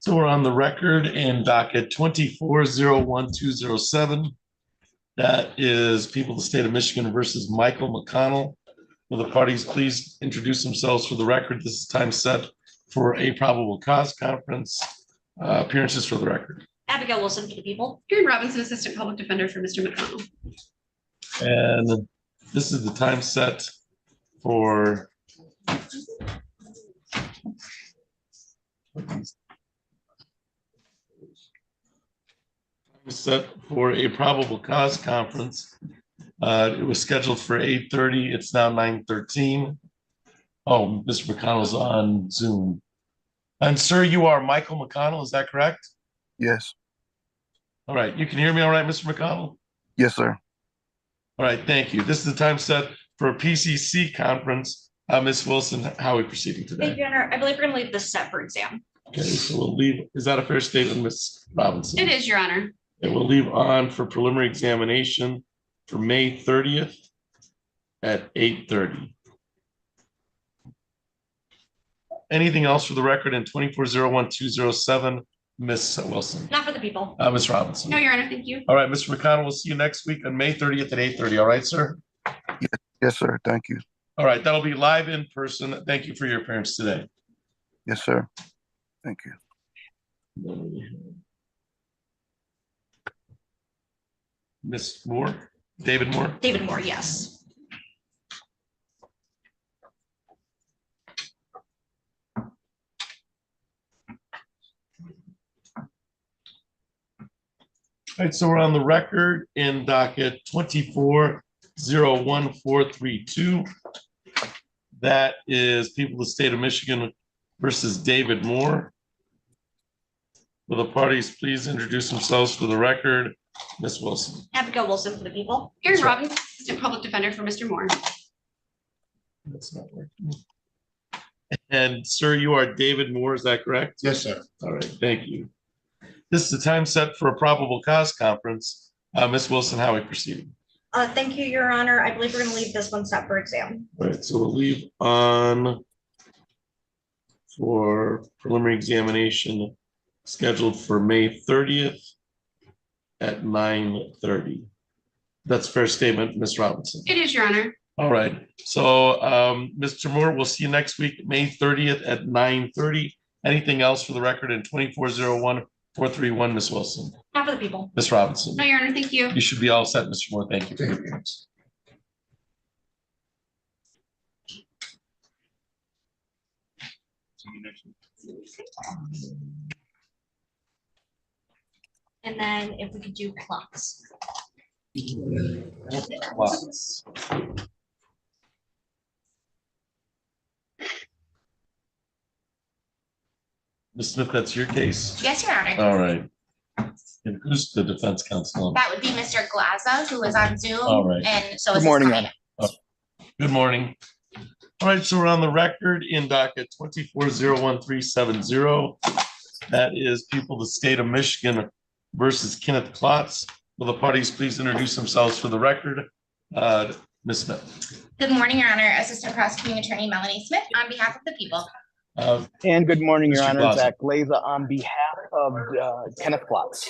So we're on the record in docket 24-01207. That is people of the state of Michigan versus Michael McConnell. Will the parties please introduce themselves for the record? This is time set for a probable cause conference. Appearances for the record. Abigail Wilson for the people. Karen Robinson, Assistant Public Defender for Mr. McConnell. And this is the time set for a probable cause conference. It was scheduled for 8:30. It's now 9:13. Oh, Mr. McConnell's on Zoom. And sir, you are Michael McConnell, is that correct? Yes. All right, you can hear me all right, Mr. McConnell? Yes, sir. All right, thank you. This is the time set for a PCC conference. Ms. Wilson, how are we proceeding today? Thank you, Your Honor. I believe we're going to leave this set for exam. Okay, so we'll leave. Is that a fair statement, Ms. Robinson? It is, Your Honor. And we'll leave on for preliminary examination for May 30th at 8:30. Anything else for the record in 24-01207, Ms. Wilson? Not for the people. Ms. Robinson? No, Your Honor, thank you. All right, Mr. McConnell, we'll see you next week on May 30th at 8:30. All right, sir? Yes, sir. Thank you. All right, that'll be live in person. Thank you for your appearance today. Yes, sir. Thank you. Ms. Moore? David Moore? David Moore, yes. All right, so we're on the record in docket 24-01432. That is people of the state of Michigan versus David Moore. Will the parties please introduce themselves for the record? Ms. Wilson. Abigail Wilson for the people. Karen That's right. Robinson, Assistant Public Defender for Mr. Moore. That's not working. And sir, you are David Moore, is that correct? Yes, sir. All right, thank you. This is the time set for a probable cause conference. Ms. Wilson, how are we proceeding? Thank you, Your Honor. I believe we're going to leave this one set for exam. All right, so we'll leave on for preliminary examination scheduled for May 30th at 9:30. That's a fair statement, Ms. Robinson. It is, Your Honor. All right, so Mr. Moore, we'll see you next week, May 30th at 9:30. Anything else for the record in 24-01431, Ms. Wilson? Not for the people. Ms. Robinson? No, Your Honor, thank you. You should be all set, Mr. Moore. Thank you for your appearance. And then if we could do clocks. Lots. Ms. Smith, that's your case. Yes, Your Honor. All right. And who's the defense counsel? That would be Mr. Glaza, who is on Zoom. All right. And so Good is his morning, client. Good morning. All right, so we're on the record in docket 24-01370. That is people of the state of Michigan versus Kenneth Klotz. Will the parties please introduce themselves for the record? Ms. Smith. Good morning, Your Honor. Assistant Prosecuting Attorney Melanie Smith on behalf of the people. And good morning, Your Mr. Honor. Glaza. Zach Glaza on behalf of Kenneth Klotz.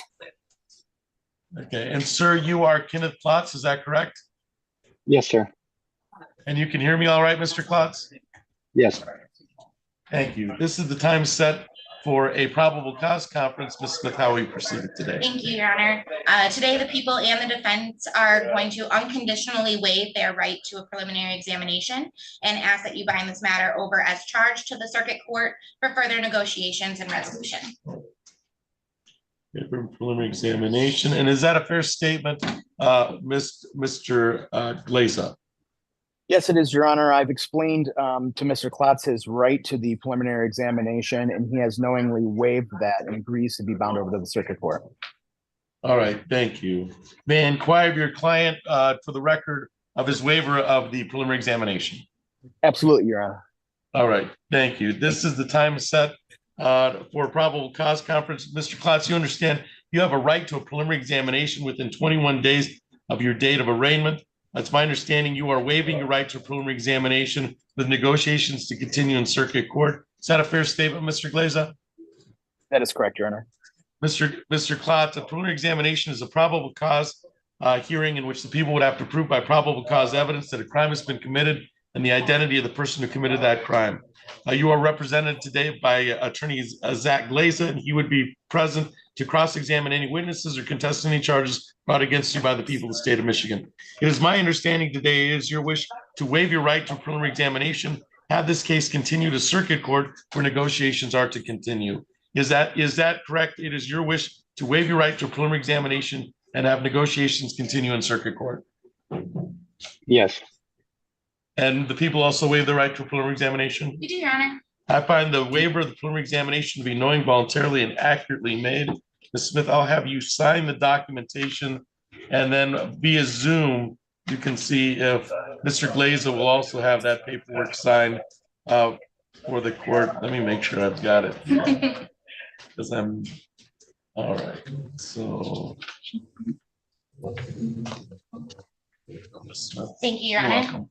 Okay, and sir, you are Kenneth Klotz, is that correct? Yes, sir. And you can hear me all right, Mr. Klotz? Yes. Thank you. This is the time set for a probable cause conference. Ms. Smith, how are we proceeding today? Thank you, Your Honor. Today, the people and the defense are going to unconditionally waive their right to a preliminary examination and ask that you bind this matter over as charged to the circuit court for further negotiations and resolution. Okay, for preliminary examination. And is that a fair statement, Mr. Glaza? Yes, it is, Your Honor. I've explained to Mr. Klotz his right to the preliminary examination, and he has knowingly waived that and agrees to be bound over to the circuit court. All right, thank you. May I inquire of your client for the record of his waiver of the preliminary examination? Absolutely, Your Honor. All right, thank you. This is the time set for a probable cause conference. Mr. Klotz, you understand you have a right to a preliminary examination within 21 days of your date of arraignment. That's my understanding. You are waiving your right to a preliminary examination with negotiations to continue in circuit court. Is that a fair statement, Mr. Glaza? That is correct, Your Honor. Mr. Klotz, a preliminary examination is a probable cause hearing in which the people would have to prove by probable cause evidence that a crime has been committed and the identity of the person who committed that crime. You are represented today by attorney Zach Glaza, and he would be present to cross-examine any witnesses or contest any charges brought against you by the people of the state of Michigan. It is my understanding today it is your wish to waive your right to a preliminary examination, have this case continue to circuit court where negotiations are to continue. Is that correct? It is your wish to waive your right to a preliminary examination and have negotiations continue in circuit court? Yes. And the people also waive the right to a preliminary examination? You do, Your Honor. I find the waiver of the preliminary examination to be knowing, voluntarily, and accurately made. Ms. Smith, I'll have you sign the documentation, and then via Zoom, you can see if Mr. Glaza will also have that paperwork signed for the court. Let me make sure I've got it. Because I'm, all right, so. Thank you, Your You're Honor. welcome.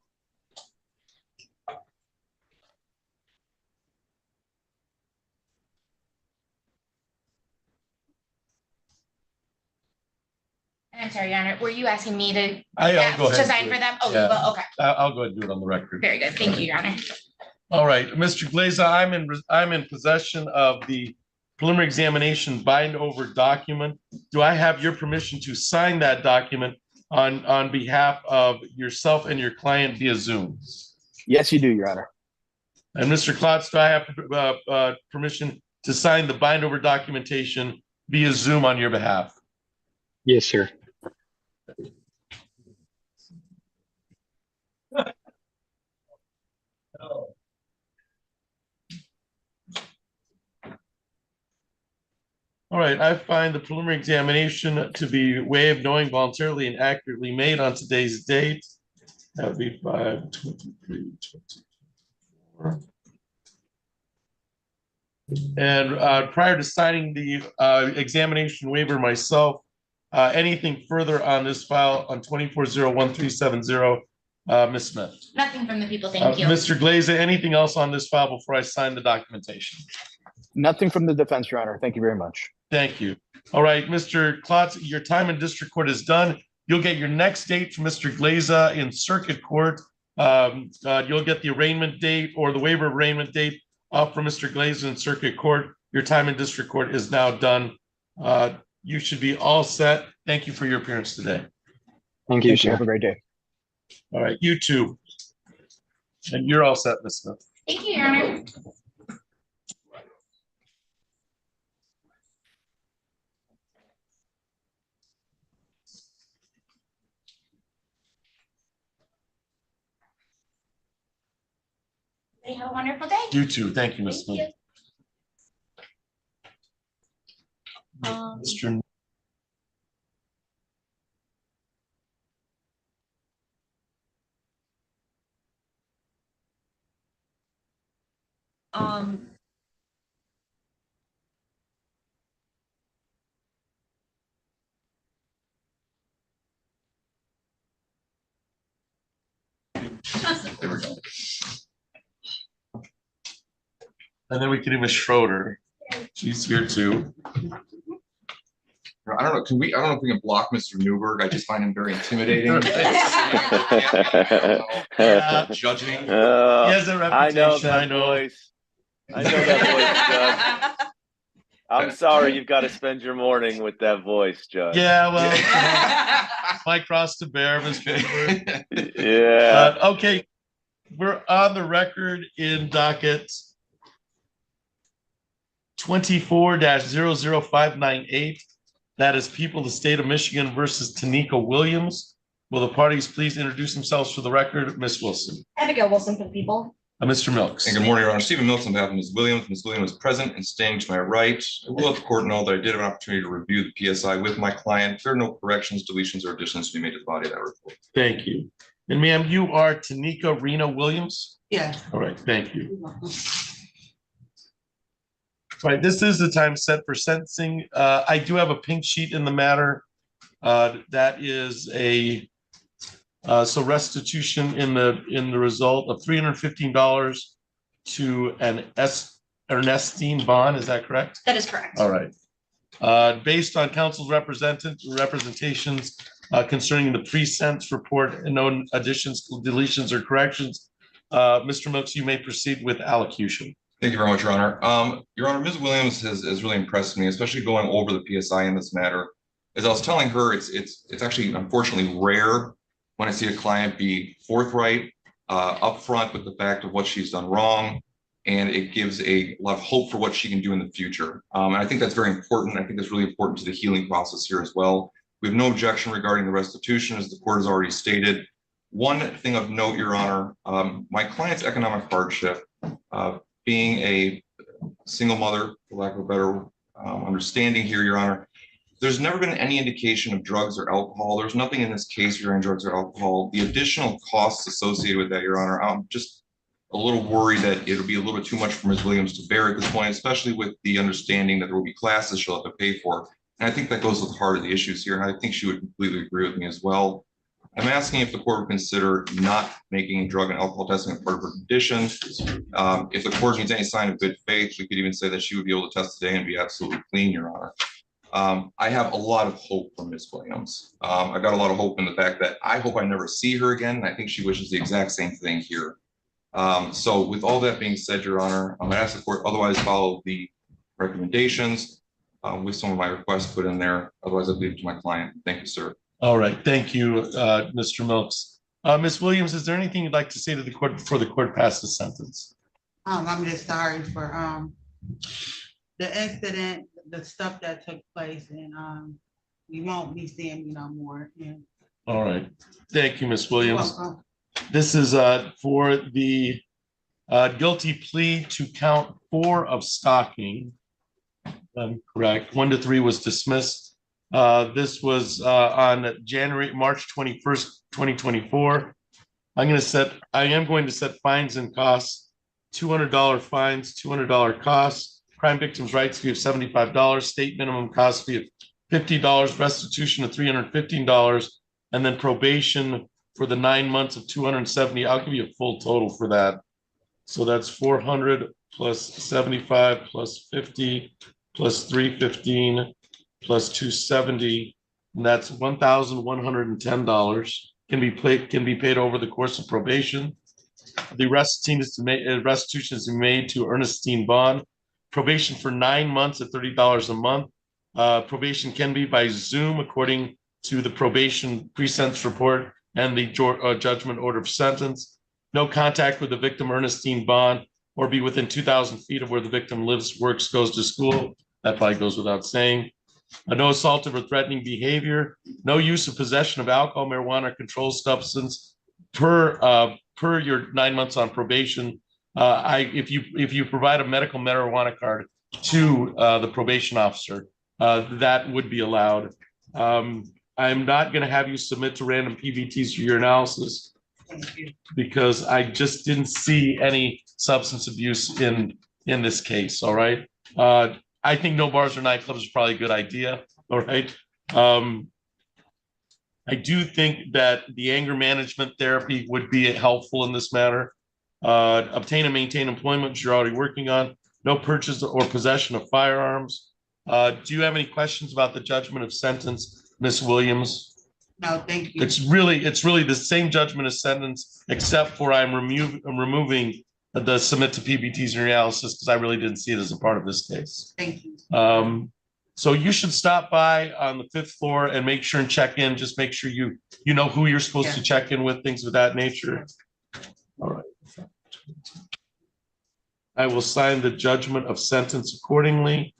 I'm sorry, Your Honor, were you asking me to I'll go ahead. to sign for them? Oh, you Yeah. will, okay, I'll go ahead and do it on the record. very good. Thank you, Your Honor. All right, Mr. Glaza, I'm in possession of the preliminary examination bind over document. Do I have your permission to sign that document on behalf of yourself and your client via Zoom? Yes, you do, Your Honor. And Mr. Klotz, do I have permission to sign the bind over documentation via Zoom on your behalf? Yes, sir. All right, I find the preliminary examination to be waived, knowing, voluntarily, and accurately made on today's date. That would be 5/23/24. And prior to signing the examination waiver myself, anything further on this file on 24-01370, Ms. Smith? Nothing from the people, thank you. Mr. Glaza, anything else on this file before I sign the documentation? Nothing from the defense, Your Honor. Thank you very much. Thank you. All right, Mr. Klotz, your time in district court is done. You'll get your next date from Mr. Glaza in circuit court. You'll get the arraignment date or the waiver of arraignment date from Mr. Glaza in circuit court. Your time in district court is now done. You should be all set. Thank you for your appearance today. Thank you, Thank you. sir. Have a great day. All right, you too. And you're all set, Ms. Smith. Thank you, Your Honor. Have a wonderful day. You too. Thank you, Ms. Thank Smith. you. Mr. There we go. And then we can do Ms. Schroeder. She's here too. I don't know. I don't know if we can block Mr. Newberg. I just find him very intimidating. Yeah. Judging. He has a I know reputation, that I know. voice. I know that voice, Judge. I'm sorry you've got to spend your morning with that voice, Judge. Yeah, well, my cross to bear, Ms. Faber. Yeah. Okay, we're on the record in docket 24-00598. That is People of the State of Michigan versus Tanika Williams. Will the parties please introduce themselves for the record? Ms. Wilson. Abigail Wilson for the people. Mr. Milks. And good morning, Your Honor. Stephen Mills on behalf of Ms. Williams. Ms. Williams is present and staying to my right. I will let the court know that I did have an opportunity to review the PSI with my client. There are no corrections, deletions, or additions to be made to the body of that report. Thank you. And ma'am, you are Tanika Rena Williams? Yeah. All right, thank you. All right, this is the time set for sentencing. I do have a pink sheet in the matter. That is a so restitution in the result of $315 to an Ernestine Bond, is that correct? That is correct. All right. Based on council's representations concerning the pre-sentence report and no additions, deletions, or corrections, Mr. Milks, you may proceed with allocution. Thank you very much, Your Honor. Your Honor, Ms. Williams has really impressed me, especially going over the PSI in this matter. As I was telling her, it's actually unfortunately rare when I see a client be forthright, upfront with the fact of what she's done wrong, and it gives a lot of hope for what she can do in the future. And I think that's very important. I think that's really important to the healing process here as well. We have no objection regarding the restitution, as the court has already stated. One thing of note, Your Honor, my client's economic hardship, being a single mother, for lack of a better understanding here, Your Honor, there's never been any indication of drugs or alcohol. There's nothing in this case regarding drugs or alcohol. The additional costs associated with that, Your Honor, I'm just a little worried that it'll be a little bit too much for Ms. Williams to bear at this point, especially with the understanding that there will be classes she'll have to pay for. And I think that goes to the heart of the issues here, and I think she would completely agree with me as well. I'm asking if the court would consider not making drug and alcohol testing a part of her condition. If the court needs any sign of good faith, we could even say that she would be able to test today and be absolutely clean, Your Honor. I have a lot of hope for Ms. Williams. I've got a lot of hope in the fact that I hope I never see her again. And I think she wishes the exact same thing here. So with all that being said, Your Honor, I'm gonna ask the court otherwise follow the recommendations with some of my requests put in there. Otherwise, I'll leave it to my client. Thank you, sir. All right, thank you, Mr. Milks. Ms. Williams, is there anything you'd like to say to the court before the court passes sentence? I'm just sorry for the incident, the stuff that took place, and you won't be seeing me no more. Yeah. All right, thank you, Ms. Williams. Welcome. This is for the guilty plea to count 4 of stalking. Correct. 1 to 3 was dismissed. This was on March 21st, 2024. I am going to set fines and costs, $200 fines, $200 costs, crime victims' rights fee of $75, state minimum cost fee of $50, restitution of $315, and then probation for the 9 months of $270. I'll give you a full total for that. So that's 400 plus 75 plus 50 plus 315 plus 270, and that's $1,110 can be paid over the course of probation. The restitution is made to Ernestine Bond. Probation for 9 months at $30 a month. Probation can be by Zoom according to the probation pre-sentence report and the judgment order of sentence. No contact with the victim, Ernestine Bond, or be within 2,000 feet of where the victim lives, works, goes to school. That probably goes without saying. No assaultive or threatening behavior. No use of possession of alcohol, marijuana, or controlled substance per your 9 months on probation. If you provide a medical marijuana card to the probation officer, that would be allowed. I'm not going to have you submit to random PBTs for your analysis because I just didn't see any substance abuse in this case. All right. I think no bars or nightclubs is probably a good idea. All right. I do think that the anger management therapy would be helpful in this matter. Obtain and maintain employment, which you're already working on. No purchase or possession of firearms. Do you have any questions about the judgment of sentence, Ms. Williams? No, thank you. It's really the same judgment of sentence, except for I'm removing the submit to PBTs and analysis because I really didn't see it as a part of this case. Thank you. So you should stop by on the 5th floor and make sure and check in. Just make sure you know who you're supposed to check in with, things of that nature. All right. I will sign the judgment of sentence accordingly.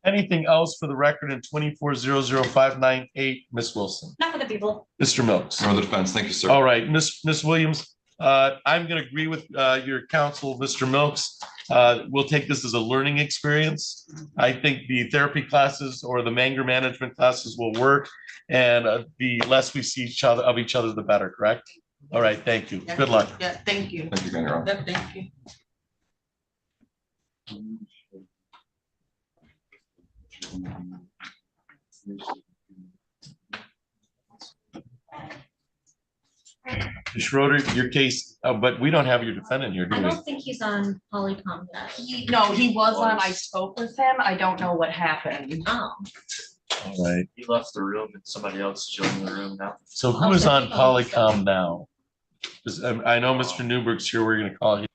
Anything else for the record in 2400598, Ms. Wilson? Not for the people. Mr. Milks? No, the defense. Thank you, sir. All right, Ms. Williams, I'm going to agree with your counsel, Mr. Milks. We'll take this as a learning experience. I think the therapy classes or the anger management classes will work, and the less we see each other, the better, correct? All right, thank you. Good luck. Yeah, thank you. Thank you, Your Honor. Yeah, thank you. Ms. Schroeder, your case but we don't have your defendant here, do I we? don't think he's on Polycom yet. No, he was on. I spoke with him. I don't know what happened. Oh, All right. He left the room and somebody else is joining the room now. So who is Okay. on Polycom now? 'Cause, I know Mr. Newberg's here. We're gonna call him.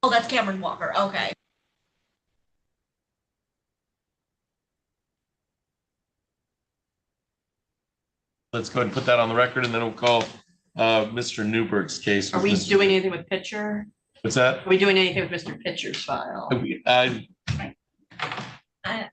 oh, that's Cameron Walker. Okay. Let's go ahead and put that on the record and then we'll call Mr. Newberg's case. Are with we Mr. doing anything with Pitcher? What's that? Are we doing anything with Mr. Pitcher's file?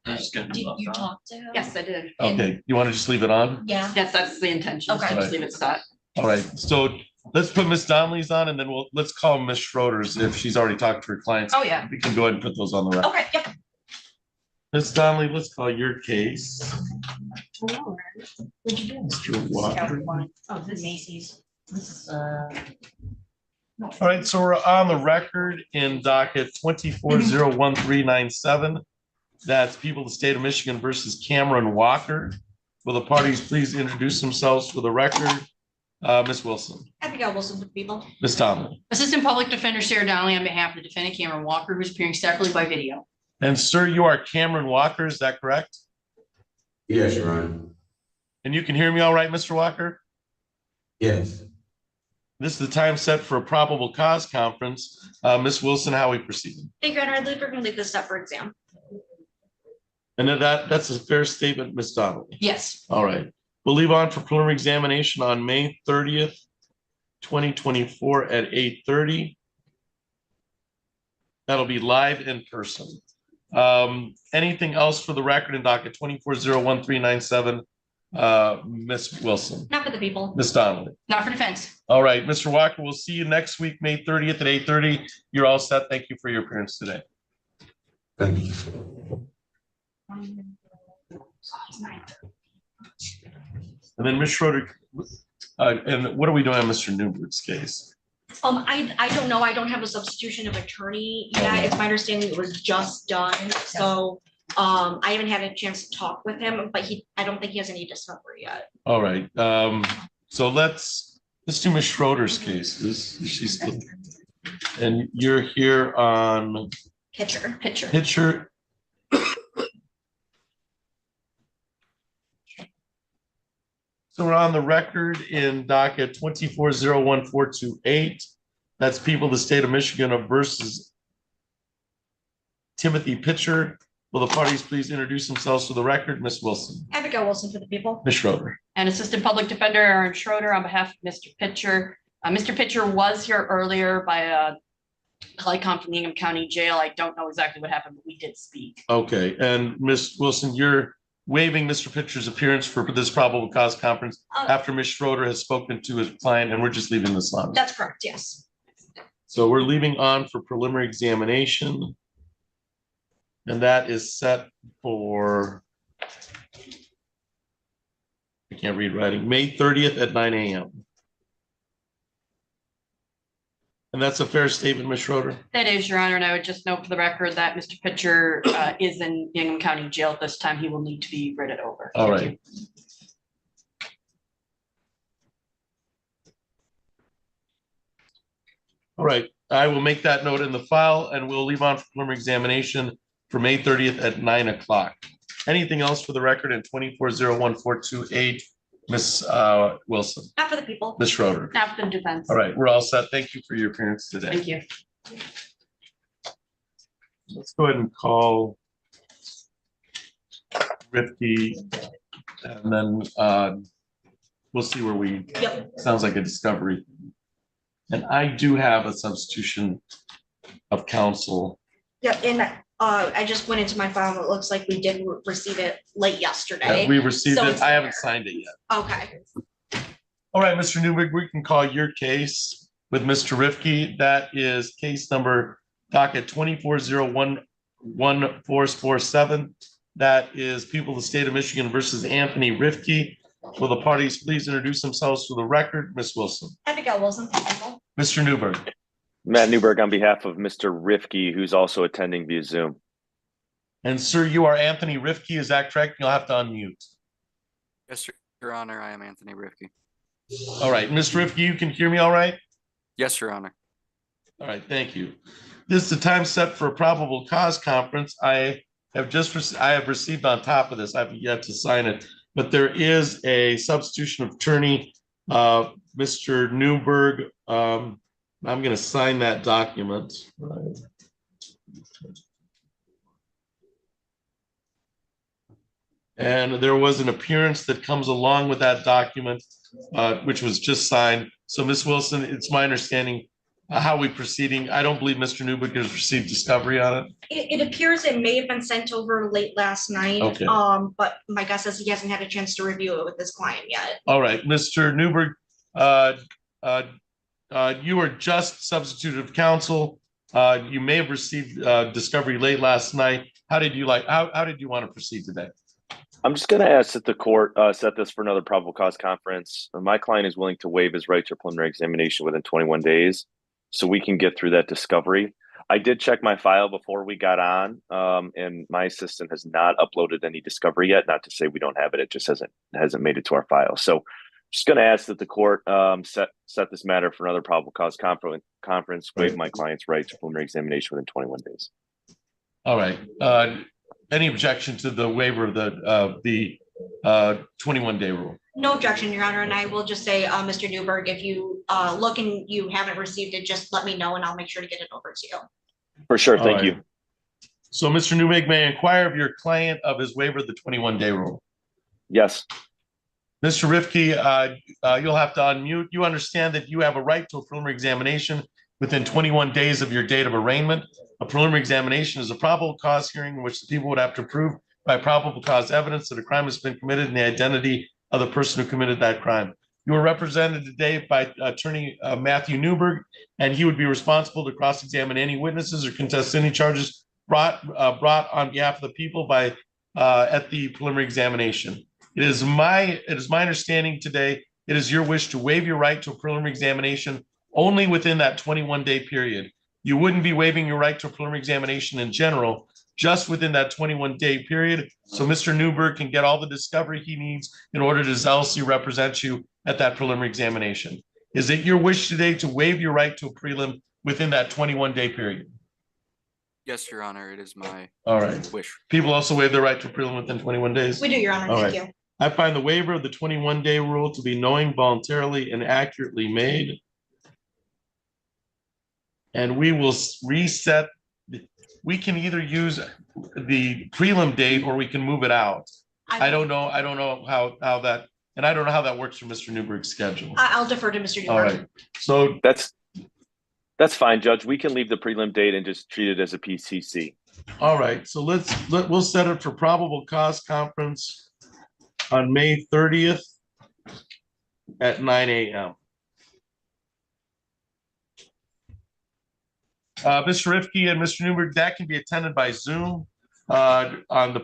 Just gonna Did move you on. talk to him? Yes, I did. Okay, you want to just leave it on? Yeah. Yes, that's the intention. Okay. So just leave it set. All right, so let's put Miss Donnelly's on and then let's call Miss Schroeder's if she's already talked to her clients. Oh, yeah. We can go ahead and put those on the record. Okay, yep. Miss Donnelly, let's call your case. What'd you do? Mr. Walker. Oh, this is Macy's. This is, All right, so we're on the record in docket 24-01397. That's people of the state of Michigan versus Cameron Walker. Will the parties please introduce themselves for the record? Ms. Wilson, Abigail Wilson with people. Ms. Donnelly. Assistant Public Defender Sarah Donnelly on behalf of the defendant Cameron Walker, who's appearing separately by video. And sir, you are Cameron Walker, is that correct? Yes, Your Honor. And you can hear me all right, Mr. Walker? Yes. This is the time set for a probable cause conference. Ms. Wilson, how we proceed? Thank you, Honor. I believe we're gonna leave this up for exam. And then that's a fair statement, Ms. Donnelly. Yes. All right. We'll leave on for preliminary examination on May 30th, 2024 at 8:30. That'll be live in person. Anything else for the record in docket 24-01397? Ms. Wilson, Not for the people. Ms. Donnelly. Not for defense. All right, Mr. Walker, we'll see you next week, May 30th at 8:30. You're all set. Thank you for your appearance today. Thank you. And then Ms. Schroeder, and what are we doing on Mr. Newberg's case? I don't know. I don't have a substitution of attorney yet. It's my understanding it was just done. So I haven't had a chance to talk with him, but I don't think he has any discovery yet. All right, so let's do Ms. Schroeder's case. She's still, and you're here on Pitcher. So we're on the record in docket 24-01428. That's people of the state of Michigan versus Timothy Pitcher. Will the parties please introduce themselves for the record? Ms. Wilson. Abigail Wilson for the people. Ms. Schroeder. And Assistant Public Defender Aaron Schroeder on behalf of Mr. Pitcher. Mr. Pitcher was here earlier by a Polycom from the Ingham County Jail. I don't know exactly what happened, but we did speak. Okay, and Ms. Wilson, you're waiving Mr. Pitcher's appearance for this probable cause conference after Ms. Schroeder has spoken to his client, and we're just leaving this on. That's correct, yes. So we're leaving on for preliminary examination. And that is set for, I can't read writing, May 30th at 9 a.m. And that's a fair statement, Ms. Schroeder? That is, Your Honor, and I would just note for the record that Mr. Pitcher is in Ingham County Jail at this time. He will need to be written over. All Thank right. you. All right, I will make that note in the file and we'll leave on for preliminary examination for May 30th at 9 o'clock. Anything else for the record in 24-01428, Ms. Wilson? Not for the people. Ms. Schroeder? Not for the defense. All right, we're all set. Thank you for your appearance today. Thank you. Let's go ahead and call Rifty, and then we'll see where we, sounds like a discovery. And I do have a substitution of counsel. Yep, and I just went into my file. It looks like we did receive it late yesterday. We received So it. it's I haven't there. signed it yet. Okay. All right, Mr. Newberg, we can call your case. with Mr. Rifke. That is case number docket 24011447. That is people of the state of Michigan versus Anthony Rifke. Will the parties please introduce themselves for the record? Ms. Wilson. Abigail Wilson, people. Mr. Newberg. Matt Newberg on behalf of Mr. Rifke, who's also attending via Zoom. And sir, you are Anthony Rifke, is that correct? You'll have to unmute. Yes, Your Honor, I am Anthony Rifke. All right, Mr. Rifke, you can hear me all right? Yes, Your Honor. All right, thank you. This is the time set for a probable cause conference. I have received on top of this, I haven't yet to sign it, but there is a substitution of attorney, Mr. Newberg. I'm going to sign that document. And there was an appearance that comes along with that document, which was just signed. So Ms. Wilson, it's my understanding how we proceeding. I don't believe Mr. Newberg has received discovery on it. It appears it may have been sent over late last night. Okay. But my guess is he hasn't had a chance to review it with his client yet. All right, Mr. Newberg, you were just substitutive counsel. You may have received discovery late last night. How did you want to proceed today? I'm just going to ask that the court set this for another probable cause conference. My client is willing to waive his right to a preliminary examination within 21 days, so we can get through that discovery. I did check my file before we got on, and my assistant has not uploaded any discovery yet. Not to say we don't have it; it just hasn't made it to our file. So, just going to ask that the court set this matter for another probable cause conference. Waive my client's right to preliminary examination within 21 days. All right. Any objection to the waiver of the 21-day rule? No objection, Your Honor. And I will just say, Mr. Newberg, if you look and you haven't received it, just let me know and I'll make sure to get it over to you. For sure. Thank you. So, Mr. Newberg, may I inquire of your client of his waiver of the 21-day rule? Yes. Mr. Rifke, you'll have to unmute. You understand that you have a right to a preliminary examination within 21 days of your date of arraignment. A preliminary examination is a probable cause hearing in which the people would have to prove by probable cause evidence that a crime has been committed and the identity of the person who committed that crime. You are represented today by attorney Matthew Newberg, and he would be responsible to cross-examine any witnesses or contest any charges brought on behalf of the people by at the preliminary examination. It is my understanding today, it is your wish to waive your right to a preliminary examination only within that 21-day period. You wouldn't be waiving your right to a preliminary examination in general, just within that 21-day period. So Mr. Newberg can get all the discovery he needs in order to zealously represent you at that preliminary examination. Is it your wish today to waive your right to a prelim within that 21-day period? Yes, Your Honor, it is my wish. People also waive their right to a prelim within 21 days? We do, Your Honor. Thank you. I find the waiver of the 21-day rule to be knowing, voluntarily, and accurately made. And we will reset. We can either use the prelim date or we can move it out. I don't know how that, and I don't know how that works for Mr. Newberg's schedule. I'll defer to Mr. Newberg. All right. So that's fine, Judge. We can leave the prelim date and just treat it as a PCC. All right. So we'll set it for probable cause conference on May 30th at 9 a.m. Mr. Rifke and Mr. Newberg, that can be attended by Zoom on the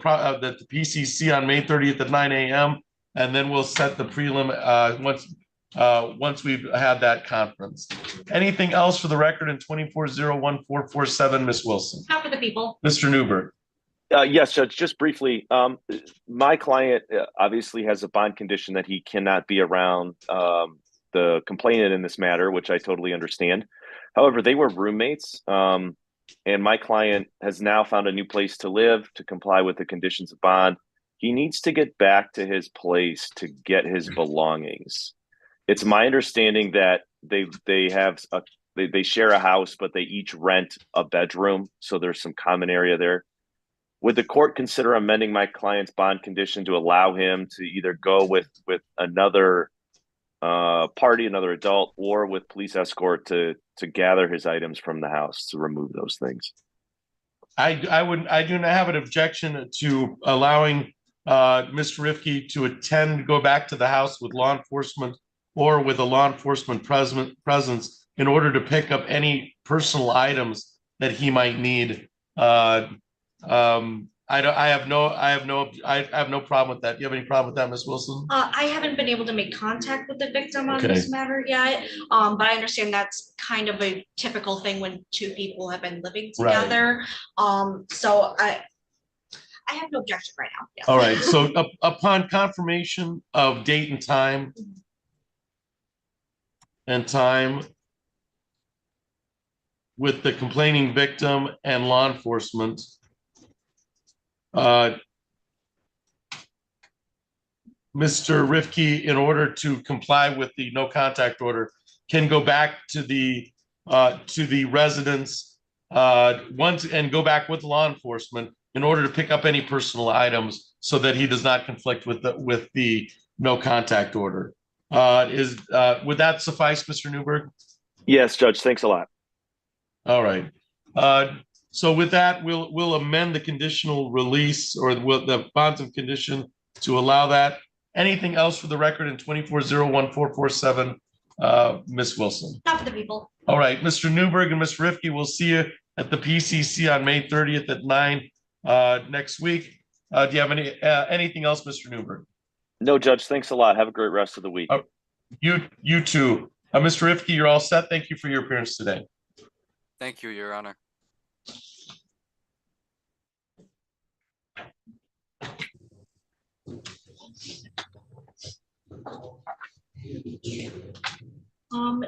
PCC on May 30th at 9 a.m. And then we'll set the prelim once we've had that conference. Anything else for the record in 24011447, Ms. Wilson? How for the people? Mr. Newberg. Yes, Judge, just briefly, my client obviously has a bond condition that he cannot be around the complainant in this matter, which I totally understand. However, they were roommates, and my client has now found a new place to live to comply with the conditions of bond. He needs to get back to his place to get his belongings. It's my understanding that they share a house, but they each rent a bedroom, so there's some common area there. Would the court consider amending my client's bond condition to allow him to either go with another party, another adult, or with police escort to gather his items from the house to remove those things? I do not have an objection to allowing Mr. Rifke to go back to the house with law enforcement or with a law enforcement presence in order to pick up any personal items that he might need. I have no problem with that. Do you have any problem with that, Ms. Wilson? I haven't been able to make contact with the victim on Okay. this matter yet, but I understand that's kind of a typical thing when two people have been living Right. together. So I have no objection right now. Yes. All right, so upon confirmation of date and time with the complaining victim and law enforcement, Mr. Rifke, in order to comply with the no contact order, can go back to the residence once and go back with law enforcement in order to pick up any personal items so that he does not conflict with the no contact order. Would that suffice, Mr. Newberg? Yes, Judge. Thanks a lot. All right. So with that, we'll amend the conditional release or the bonds of condition to allow that. Anything else for the record in 24014447, Ms. Wilson? Not for the people. All right, Mr. Newberg and Ms. Rifke, we'll see you at the PCC on May 30th at 9 next week. Do you have anything else, Mr. Newberg? No, Judge. Thanks a lot. Have a great rest of the week. You too. Mr. Rifke, you're all set. Thank you for your appearance today. Thank you, Your Honor. Um,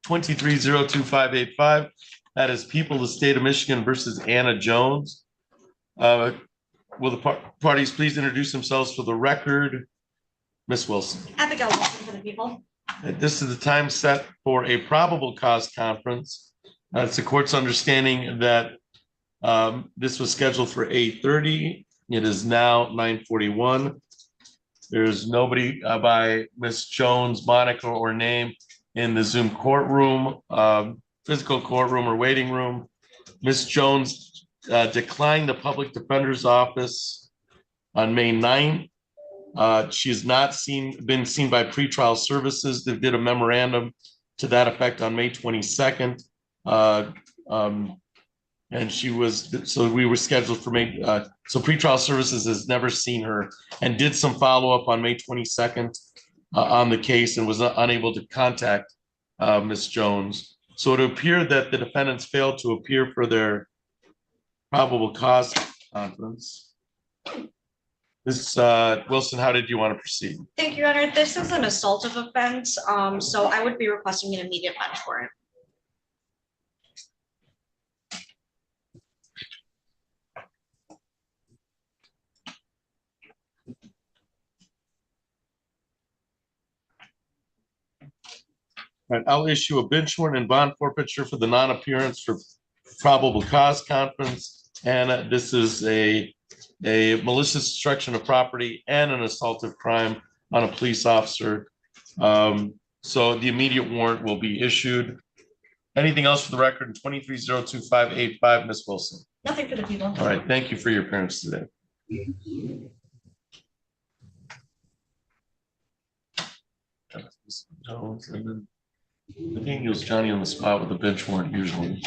2302-585. That is People of the State of Michigan versus Anna Jones. Will the parties please introduce themselves for the record? Ms. Wilson. Abigail Wilson for the people. This is the time set for a probable cause conference. It's the court's understanding that this was scheduled for 8:30. It is now 9:41. There's nobody by Ms. Jones' moniker or name in the Zoom courtroom, physical courtroom or waiting room. Ms. Jones declined the public defender's office on May 9th. She has not been seen by pretrial services. They did a memorandum to that effect on May 22nd. And we were scheduled for May, so pretrial services has never seen her and did some follow-up on May 22nd on the case and was unable to contact Ms. Jones. So it appeared that the defendants failed to appear for their probable cause conference. Ms. Wilson, how did you want to proceed? Thank you, Your Honor. This is an assaultive offense, so I would be requesting an immediate bench warrant. Right, I'll issue a bench warrant and bond forfeiture for the non-appearance for probable cause conference. And this is a malicious destruction of property and an assaultive crime on a police officer. So the immediate warrant will be issued. Anything else for the record in 23-02585, Ms. Wilson? Nothing for the people. All right, thank you for your appearance today. Jones, and then Nathaniel's Johnny on the spot with a bench warrant usually.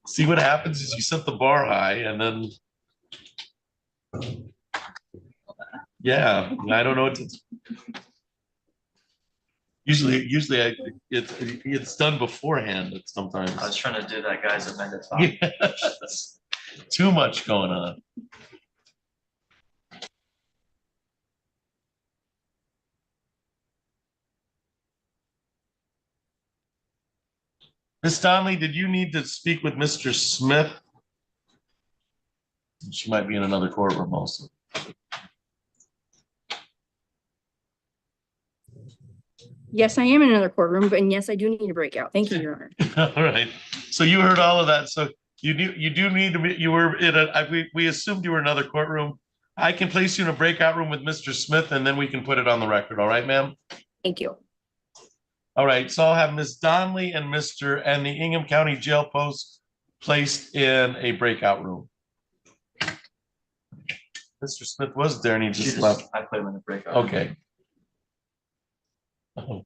See what happens is you set the bar high and then. Yeah, I don't know what to. Usually it's done beforehand. It's sometimes. I was trying to do that guy's amended thought. Yes. Too much going on. Ms. Donnelly, did you need to speak with Mr. Smith? She might be in another courtroom also. Yes, I am in another courtroom, but and yes, I do need a breakout. Thank you, Your Honor. All right. So you heard all of that. So you do need to be, you were in we assumed you were in another courtroom. I can place you in a breakout room with Mr. Smith and then we can put it on the record. All right, ma'am? Thank you. All right. So I'll have Ms. Donnelly and the Ingham County Jail Post placed in a breakout room. Mr. Smith was there and he just left. I put him in the breakout. Okay. Oh.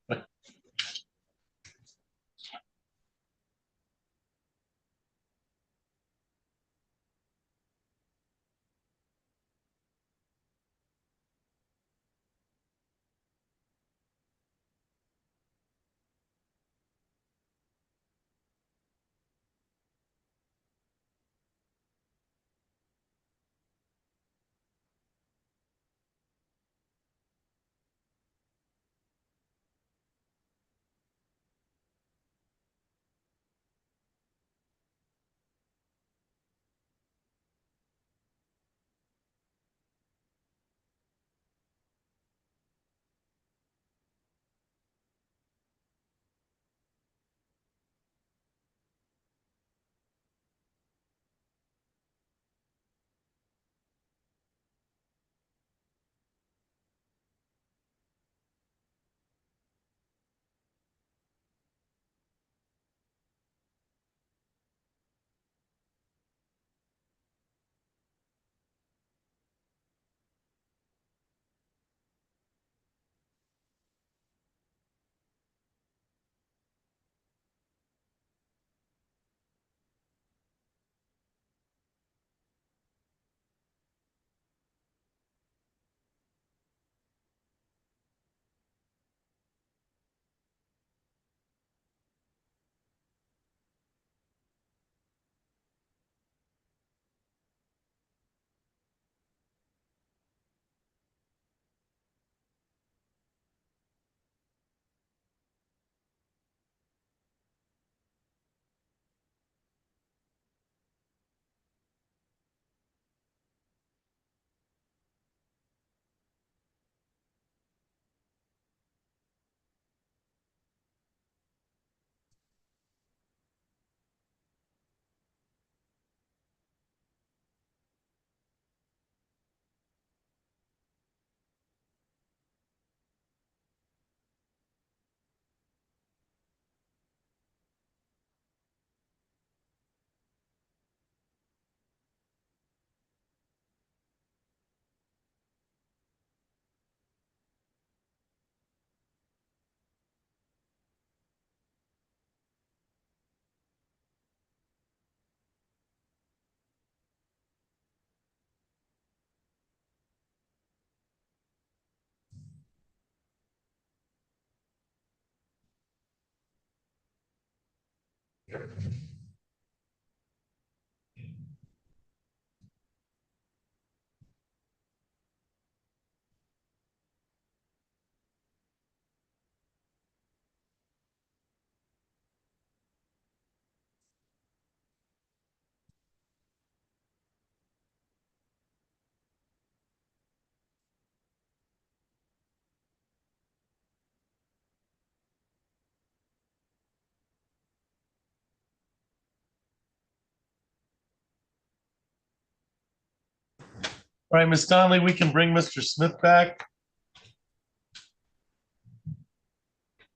All right, Ms. Donnelly, we can bring Mr. Smith back.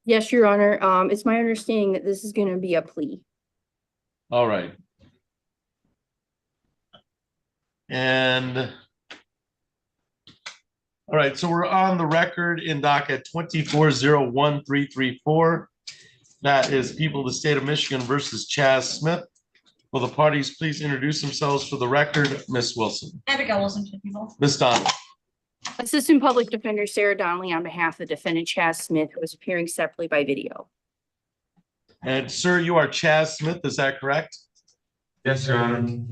Yes, Your Honor. It's my understanding that this is going to be a plea. All right. And all right, so we're on the record in docket 24-01334. That is People of the State of Michigan versus Chaz Smith. Will the parties please introduce themselves for the record? Ms. Wilson. Abigail Wilson, for people. Ms. Donnelly. Assistant Public Defender Sarah Donnelly on behalf of the defendant Chaz Smith, who is appearing separately by video. And sir, you are Chaz Smith, is that correct? Yes, Your Honor.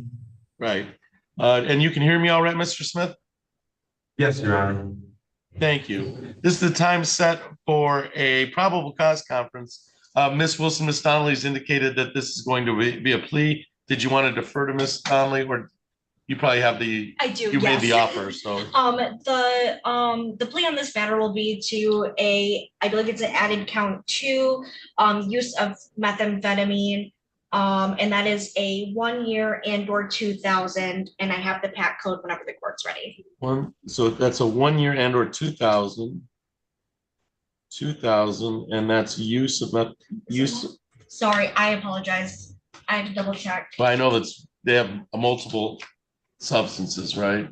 Right. And you can hear me all right, Mr. Smith? Yes, Your Honor. Thank you. This is the time set for a probable cause conference. Ms. Wilson, Ms. Donnelly's indicated that this is going to be a plea. Did you want to defer to Ms. Donnelly, or you probably have the, I do, you made the yes. offer, so. The plea on this matter will be to I believe it's an added count 2, use of methamphetamine. And that is a 1 year and/or 2,000, and I have the PAC code whenever the court's ready. So that's a 1 year and/or 2,000, and that's use of use. Sorry, I apologize. I had to double check. Well, I know they have multiple substances, right?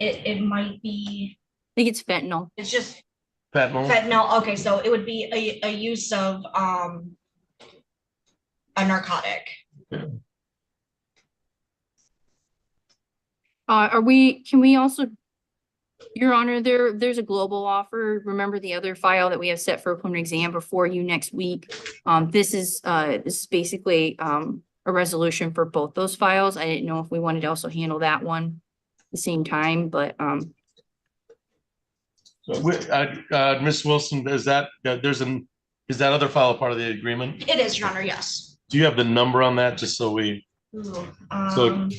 It might be, I think it's fentanyl. it's just Fentanyl. fentanyl. Okay, so it would be a use of a narcotic. Can we also, Your Honor, there's a global offer. Remember the other file that we have set for a preliminary exam before you next week? This is basically a resolution for both those files. I didn't know if we wanted to also handle that one at the same time, but Ms. Wilson, is that other file a part of the agreement? It is, Your Honor, yes. Do you have the number on that, just so we, Ooh, and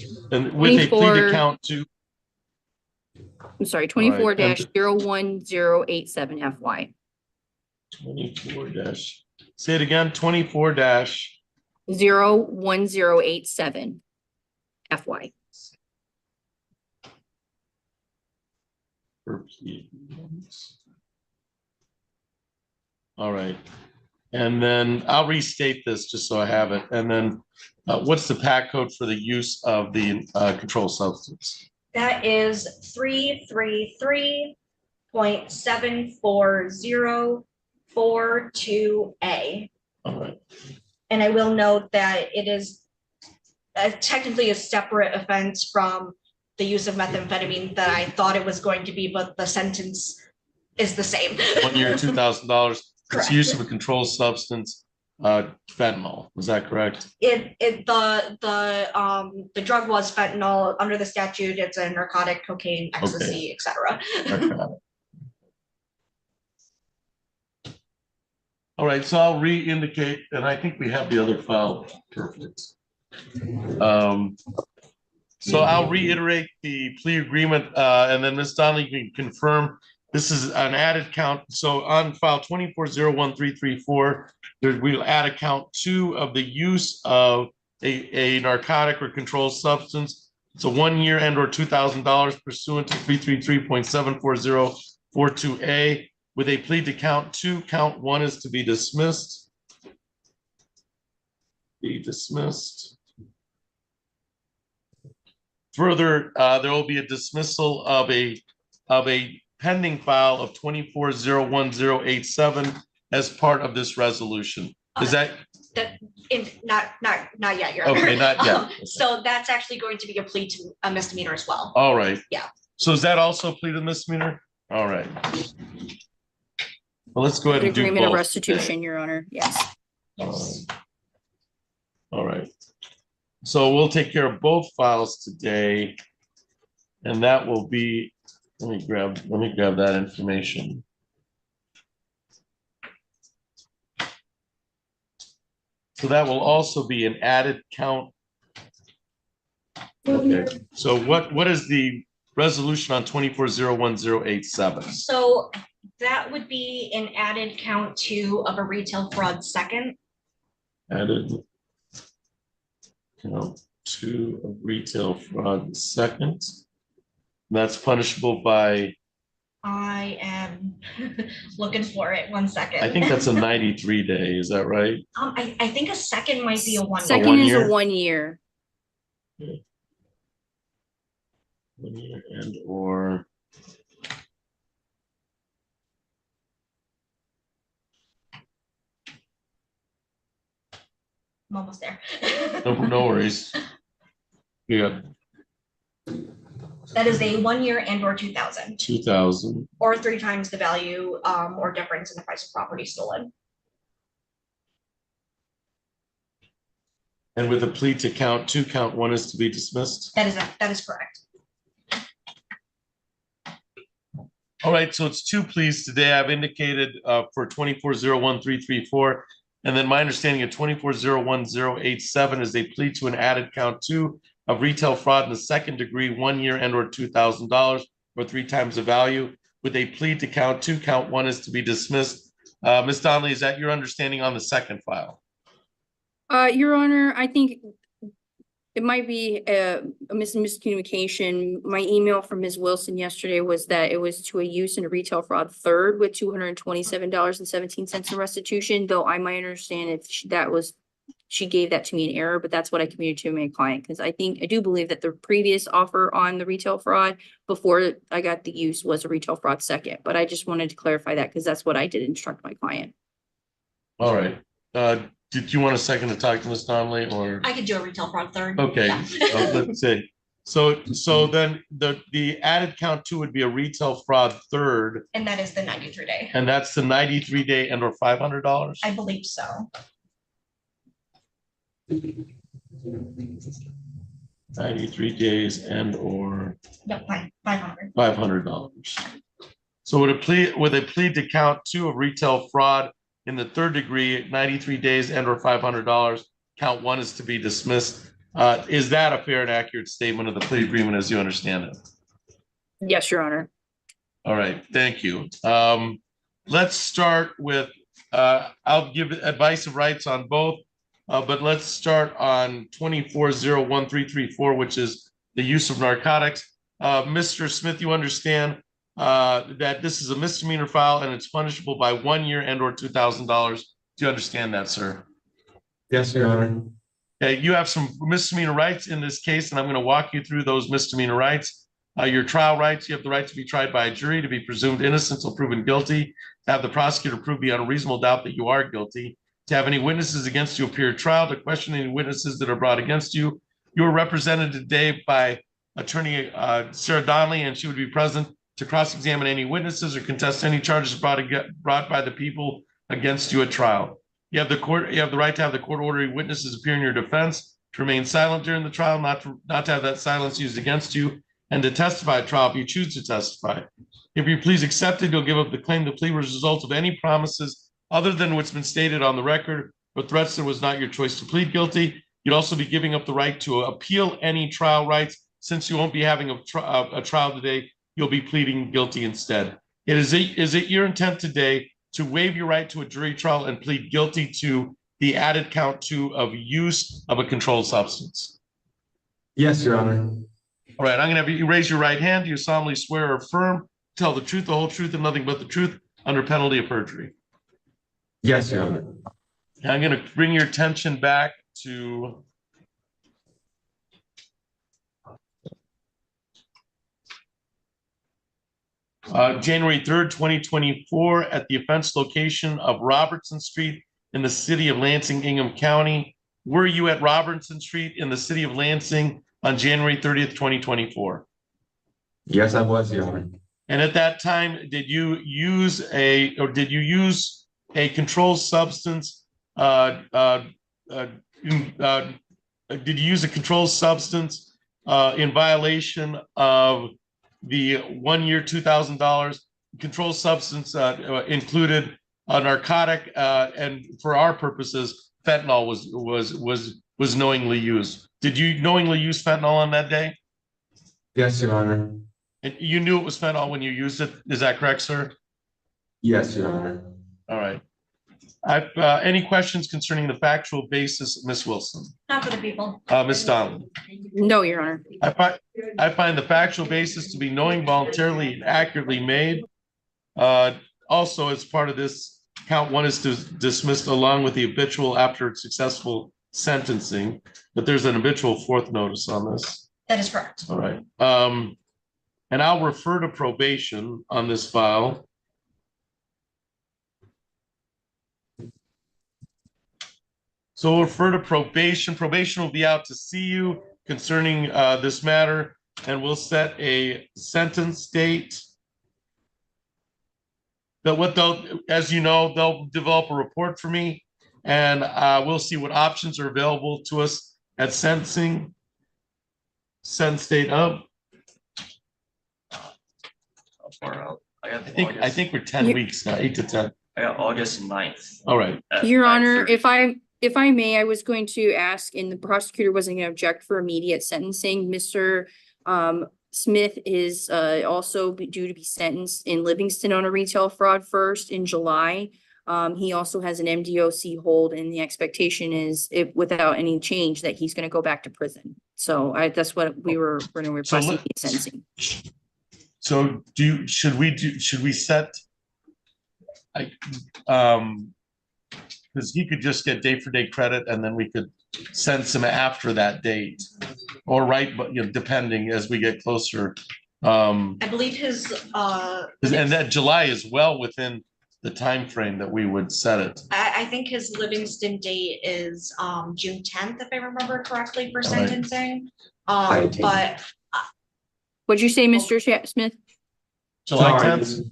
with a plea to count to? I'm sorry, 24-01087 FY. 24 dash, say it again, 24 dash. 01087 FY. All right. And then I'll restate this just so I have it. And then what's the PAC code for the use of the controlled substance? that is 333.74042A. All right. And I will note that it is technically a separate offense from the use of methamphetamine that I thought it was going to be, but the sentence is the same. 1 year, $2,000. It's Correct. use of a controlled substance, fentanyl. Was that correct? The drug was fentanyl. Under the statute, it's a narcotic, cocaine, ecstasy, etc. All right, so I'll re-indicate, and I think we have the other file. Perfect. So I'll reiterate the plea agreement, and then Ms. Donnelly can confirm this is an added count. So on file 24-01334, we'll add a count 2 of the use of a narcotic or controlled substance. It's a 1 year and/or $2,000 pursuant to 333.74042A. With a plea to count 2, count 1 is to be dismissed. Be dismissed. Further, there will be a dismissal of a pending file of 24-01087 as part of this resolution. Is that? Not yet, Your Honor. Okay, not yet. So that's actually going to be a plea to a misdemeanor as well. All right. Yeah. So is that also a plea to misdemeanor? All right. Well, let's go ahead and do Agreement of both. restitution, Your Honor. Yes. All right. So we'll take care of both files today. And that will be, let me grab that information. So that will also be an added count. Okay. So what is the resolution on 24-01087? So that would be an added count 2 of a retail fraud second. Added count two of retail fraud, the second. That's punishable by, I am looking for it. 1 second. I think that's a 93 day, is that right? I think a second might be a 1 Second one is a year? 1 year. 1 year and or. I'm almost there. No worries. Yeah, That is a 1 year and or 2,000 2,000. or 3 times the value or difference in the price of property stolen. And with a plea to count two, count one is to be dismissed. That is correct. All right, so it's two pleas today. I've indicated for 24-01-334. And then my understanding of 24-01-087 is a plea to an added count two of retail fraud in the second degree, 1 year and or $2,000 or 3 times the value. With a plea to count two, count one is to be dismissed. Ms. Donnelly, is that your understanding on the second file? Your Honor, I think it might be a miscommunication. My email from Ms. Wilson yesterday was that it was to a use in a retail fraud third with $227.17 in restitution, though I might understand if she gave that to me in error, but that's what I communicated to my client, because I do believe that the previous offer on the retail fraud before I got the use was a retail fraud second, but I just wanted to clarify that because that's what I did instruct my client. All right. Did you want a second to talk to Ms. Donnelly or? I could do a retail fraud third. Okay, Yeah. let's see. So then the added count two would be a retail fraud third, And that is the 93 day. and that's the 93 day and or $500. I believe so. 93 days and or No, 500. $500. So with a plea to count two of retail fraud in the third degree, 93 days and or $500, count one is to be dismissed. Is that a fair and accurate statement of the plea agreement as you understand it? Yes, Your Honor. All right, thank you. Let's start with, I'll give advice of rights on both, but let's start on 24-01-334, which is the use of narcotics. Mr. Smith, you understand that this is a misdemeanor file and it's punishable by 1 year and or $2,000. Do you understand that, sir? Yes, Your Honor. Okay, you have some misdemeanor rights in this case, and I'm going to walk you through those misdemeanor rights. Your trial rights, you have the right to be tried by a jury, to be presumed innocent until proven guilty, to have the prosecutor prove beyond a reasonable doubt that you are guilty, to have any witnesses against you appear at trial, to question any witnesses that are brought against you. You are represented today by attorney Sarah Donnelly, and she would be present to cross-examine any witnesses or contest any charges brought by the people against you at trial. You have the right to have the court ordering witnesses appear in your defense, to remain silent during the trial, not to have that silence used against you, and to testify at trial if you choose to testify. If you please accept it, you'll give up the claim the plea was a result of any promises other than what's been stated on the record, or threats that was not your choice to plead guilty. You'd also be giving up the right to appeal any trial rights. Since you won't be having a trial today, you'll be pleading guilty instead. Is it your intent today to waive your right to a jury trial and plead guilty to the added count two of use of a controlled substance? Yes, Your Honor. All right, I'm going to have you raise your right hand. Do you solemnly swear or affirm, tell the truth, the whole truth, and nothing but the truth under penalty of perjury? Yes, Your Honor. I'm going to bring your attention back to January 3rd, 2024 at the offense location of Robertson Street in the city of Lansing, Ingham County. Were you at Robertson Street in the city of Lansing on January 30th, 2024? Yes, I was, Your Honor. And at that time, did you use a controlled substance? Did you use a controlled substance in violation of the 1 year $2,000? Controlled substance included a narcotic, and for our purposes, fentanyl was knowingly used. Did you knowingly use fentanyl on that day? Yes, Your Honor. And you knew it was fentanyl when you used it. Is that correct, sir? Yes, Your Honor. All right. Any questions concerning the factual basis, Ms. Wilson? Not for the people. Ms. Donnelly? No, Your Honor. I find the factual basis to be knowing, voluntarily, and accurately made. Also, as part of this, count one is dismissed along with the habitual after successful sentencing, but there's an habitual fourth notice on this. That is correct. All right. And I'll refer to probation on this file. So we'll refer to probation. Probation will be out to see you concerning this matter, and we'll set a sentence date. But what they'll, as you know, they'll develop a report for me, and we'll see what options are available to us at sentencing. Sentence date of. I think we're 10 weeks now, 8 to 10. I got August 9th. All right. Your Honor, if I may, I was going to ask, and the prosecutor wasn't going to object for immediate sentencing. Mr. Smith is also due to be sentenced in Livingston on a retail fraud first in July. He also has an MDOC hold, and the expectation is, if without any change, that he's going to go back to prison. So that's what we were going to request sentencing. So should we set? Because he could just get day for day credit, and then we could sentence him after that date, or but depending as we get closer. I believe his and that July is well within the time frame that we would set it. I think his Livingston date is June 10th, if I remember correctly, for sentencing. But what'd you say, Mr. Smith? July 10th.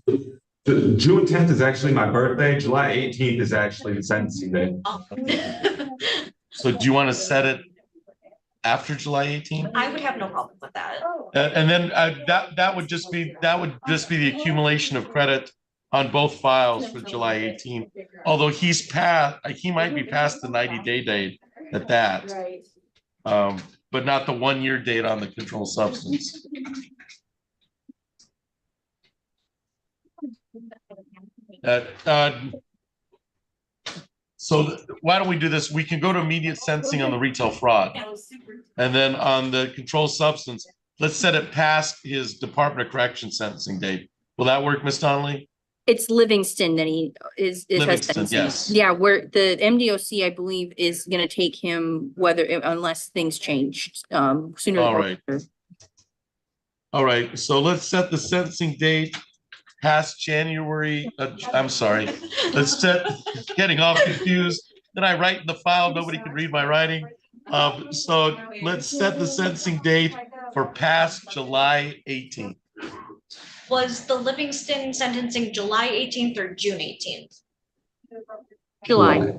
June 10th is actually my birthday. July 18th is actually the sentencing day. So do you want to set it after July 18th? I would have no problem with that. And then that would just be the accumulation of credit on both files for July 18th. Although he might be past the 90-day date at that, but not the 1-year date on the controlled substance. So why don't we do this? We can go to immediate sentencing on the retail fraud. And then on the controlled substance, let's set it past his Department of Corrections sentencing date. Will that work, Ms. Donnelly? It's Livingston that he is Livingston, yes. Yeah, where the MDOC, I believe, is going to take him unless things change sooner. All right. All right. So let's set the sentencing date past January. I'm sorry. Let's set, getting all confused. Then I write in the file, nobody can read my writing. So let's set the sentencing date for past July 18th. Was the Livingston sentencing July 18th or June 18th? July.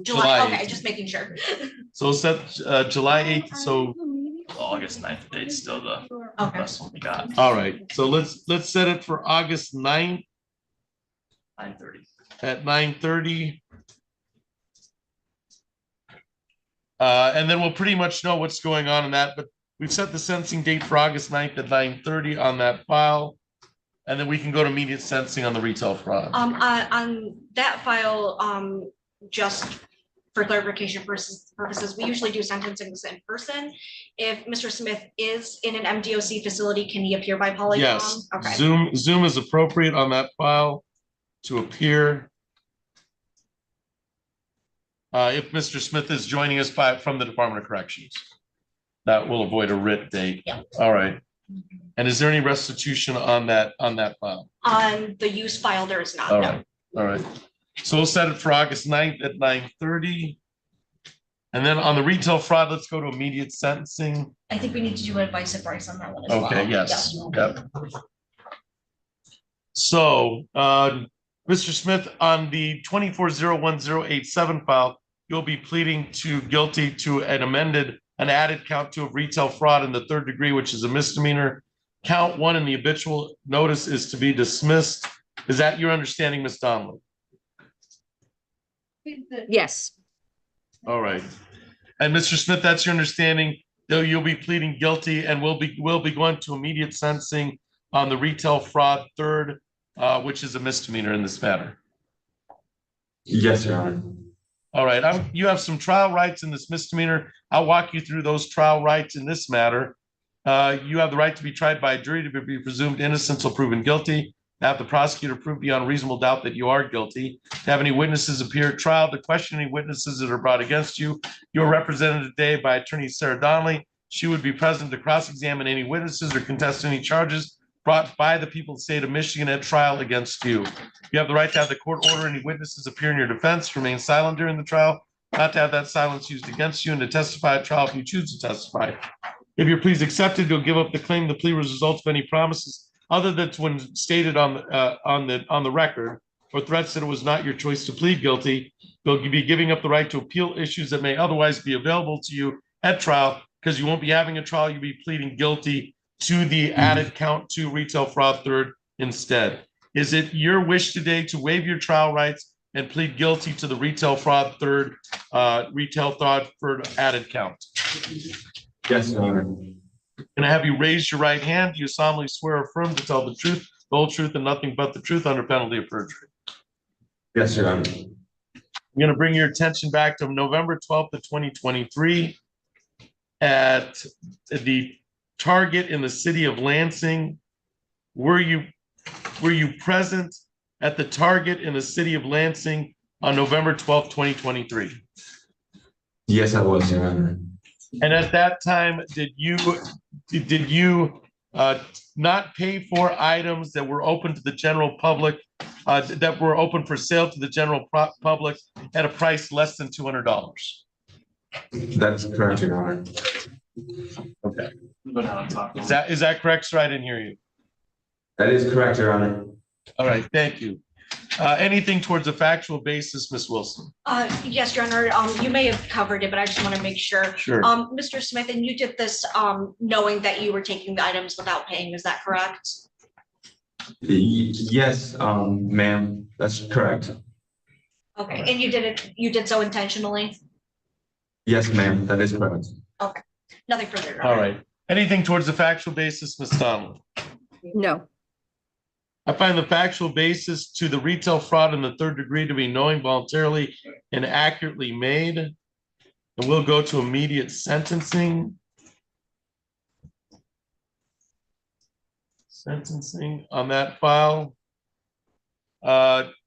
July. Okay, just making sure. So set July 8th. So August 9th date still the best one we got. All right. So let's set it for August 9th. 9:30. At 9:30. And then we'll pretty much know what's going on in that. But we've set the sentencing date for August 9th at 9:30 on that file. And then we can go to immediate sentencing on the retail fraud. On that file, just for clarification purposes, we usually do sentencing in person. If Mr. Smith is in an MDOC facility, can he appear by polycom? Yes. Okay. Zoom is appropriate on that file to appear. If Mr. Smith is joining us from the Department of Corrections, that will avoid a writ date. Yeah. All right. And is there any restitution on that file? On the use file, there is not. All No. right. All right. So we'll set it for August 9th at 9:30. And then on the retail fraud, let's go to immediate sentencing. I think we need to do advice and price on that one as well. Okay, yes. Yep. So, Mr. Smith, on the 2401-087 file, you'll be pleading guilty to an added count 2 of retail fraud in the 3rd degree, which is a misdemeanor. Count 1 in the habitual notice is to be dismissed. Is that your understanding, Ms. Donnelly? Yes. All right. And Mr. Smith, that's your understanding, though you'll be pleading guilty and we'll be going to immediate sentencing on the retail fraud 3rd, which is a misdemeanor in this matter. Yes, Your Honor. All right, you have some trial rights in this misdemeanor. I'll walk you through those trial rights in this matter. You have the right to be tried by a jury to be presumed innocent until proven guilty. To have the prosecutor prove beyond reasonable doubt that you are guilty. To have any witnesses appear at trial, to question any witnesses that are brought against you. You are represented today by Attorney Sarah Donnelly. She would be present to cross-examine any witnesses or contest any charges brought by the people of the state of Michigan at trial against you. You have the right to have the court order any witnesses appear in your defense, remain silent during the trial, not to have that silence used against you, and to testify at trial if you choose to testify. If you're please accepted, you'll give up the claim. The plea results of any promises other than when stated on the record, or threats that it was not your choice to plead guilty. You'll be giving up the right to appeal issues that may otherwise be available to you at trial, because you won't be having a trial. You'll be pleading guilty to the added count 2 retail fraud third instead. Is it your wish today to waive your trial rights and plead guilty to the retail fraud third added count? Yes, Your Honor. Can I have you raise your right hand? Do you solemnly swear or affirm to tell the truth, the whole truth, and nothing but the truth under penalty of perjury? Yes, Your Honor. I'm going to bring your attention back to November 12th of 2023 at the Target in the city of Lansing. Were you present at the Target in the city of Lansing on November 12th, 2023? Yes, I was, Your Honor. And at that time, did you not pay for items that were open to the general public, that were open for sale to the general public at a price less than $200? That's correct, Your Honor. Okay. Is that correct, sir? I didn't hear you. That is correct, Your Honor. All right, thank you. Anything towards a factual basis, Ms. Wilson? Yes, Your Honor, you may have covered it, but I just want to make sure. Sure. Mr. Smith, and you did this knowing that you were taking the items without paying, is that correct? Yes, ma'am, that's correct. Okay, and you did so intentionally? Yes, ma'am, that is correct. Okay, nothing further. Your Honor. All right. Anything towards the factual basis, Ms. Donnelly? No. I find the factual basis to the retail fraud in the third degree to be knowing, voluntarily, and accurately made. And we'll go to immediate sentencing. Sentencing on that file.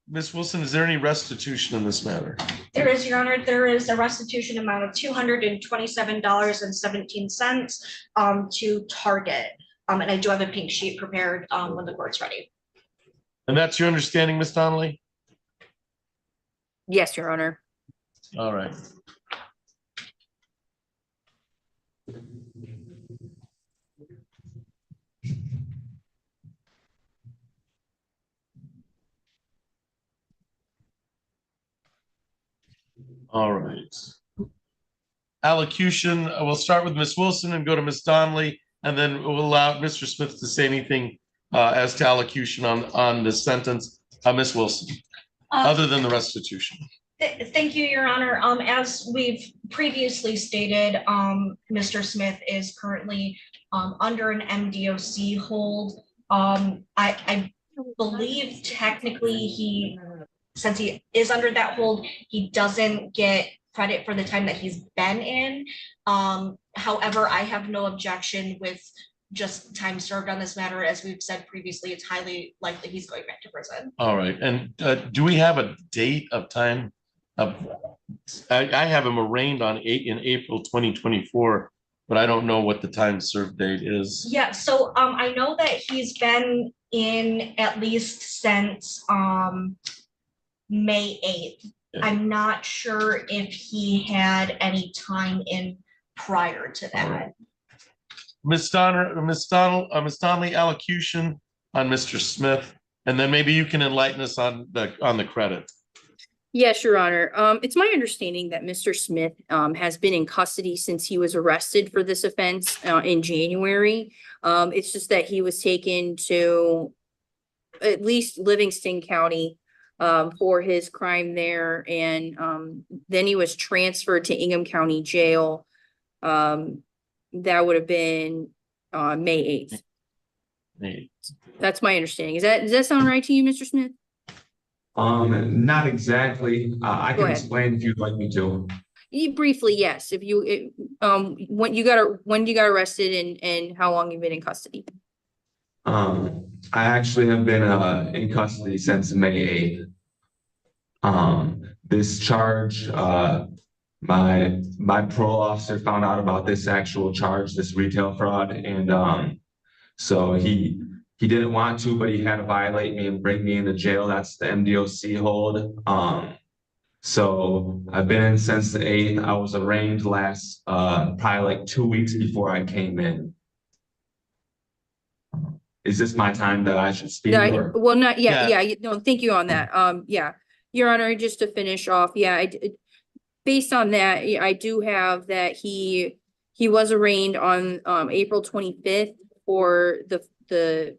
Ms. Wilson, is there any restitution in this matter? There is, Your Honor. There is a restitution amount of $227.17 to Target. And I do have a pink sheet prepared when the court's ready. And that's your understanding, Ms. Donnelly? Yes, Your Honor. All right. All right. Allocution, we'll start with Ms. Wilson and go to Ms. Donnelly, and then we'll allow Mr. Smith to say anything as to allocution on this sentence. Ms. Wilson, other than the restitution. Thank you, Your Honor. As we've previously stated, Mr. Smith is currently under an MDOC hold. I believe technically since he is under that hold, he doesn't get credit for the time that he's been in. However, I have no objection with just time served on this matter. As we've said previously, it's highly likely he's going back to prison. All right. And do we have a date of time? I have him arraigned in April 2024, but I don't know what the time served date is. Yeah, so I know that he's been in at least since May 8th. Yeah. I'm not sure if he had any time in prior to that. Ms. Donnelly, allocution on Mr. Smith, and then maybe you can enlighten us on the credit. Yes, Your Honor. It's my understanding that Mr. Smith has been in custody since he was arrested for this offense in January. It's just that he was taken to at least Livingston County for his crime there, and then he was transferred to Ingham County Jail. That would have been May 8th. May 8th. That's my understanding. Does that sound right to you, Mr. Smith? Not exactly. I Go can ahead. explain if you'd like me to. Briefly, yes, if you, when you got arrested and how long you've been in custody? I actually have been in custody since May 8th. This charge, my parole officer found out about this actual charge, this retail fraud, and so he didn't want to, but he had to violate me and bring me into jail. That's the MDOC hold. So I've been in since the 8th. I was arraigned last probably like 2 weeks before I came in. Is this my time that I should speak? No, Or? well, not, Yeah. no, thank you on that. Yeah, Your Honor, just to finish off, based on that, I do have that he was arraigned on April 25th for the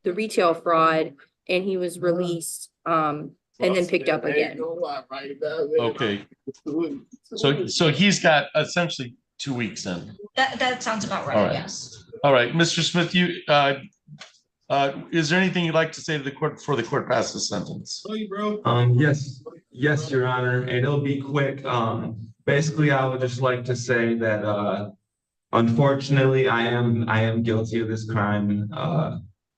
retail fraud, and he was released and then picked up again. Okay. So he's got essentially 2 weeks in. That sounds about All right, right. yes. All right, Mr. Smith, is there anything you'd like to say to the court before the court passes the sentence? Yes, Your Honor, and it'll be quick. Basically, I would just like to say that unfortunately, I am guilty of this crime.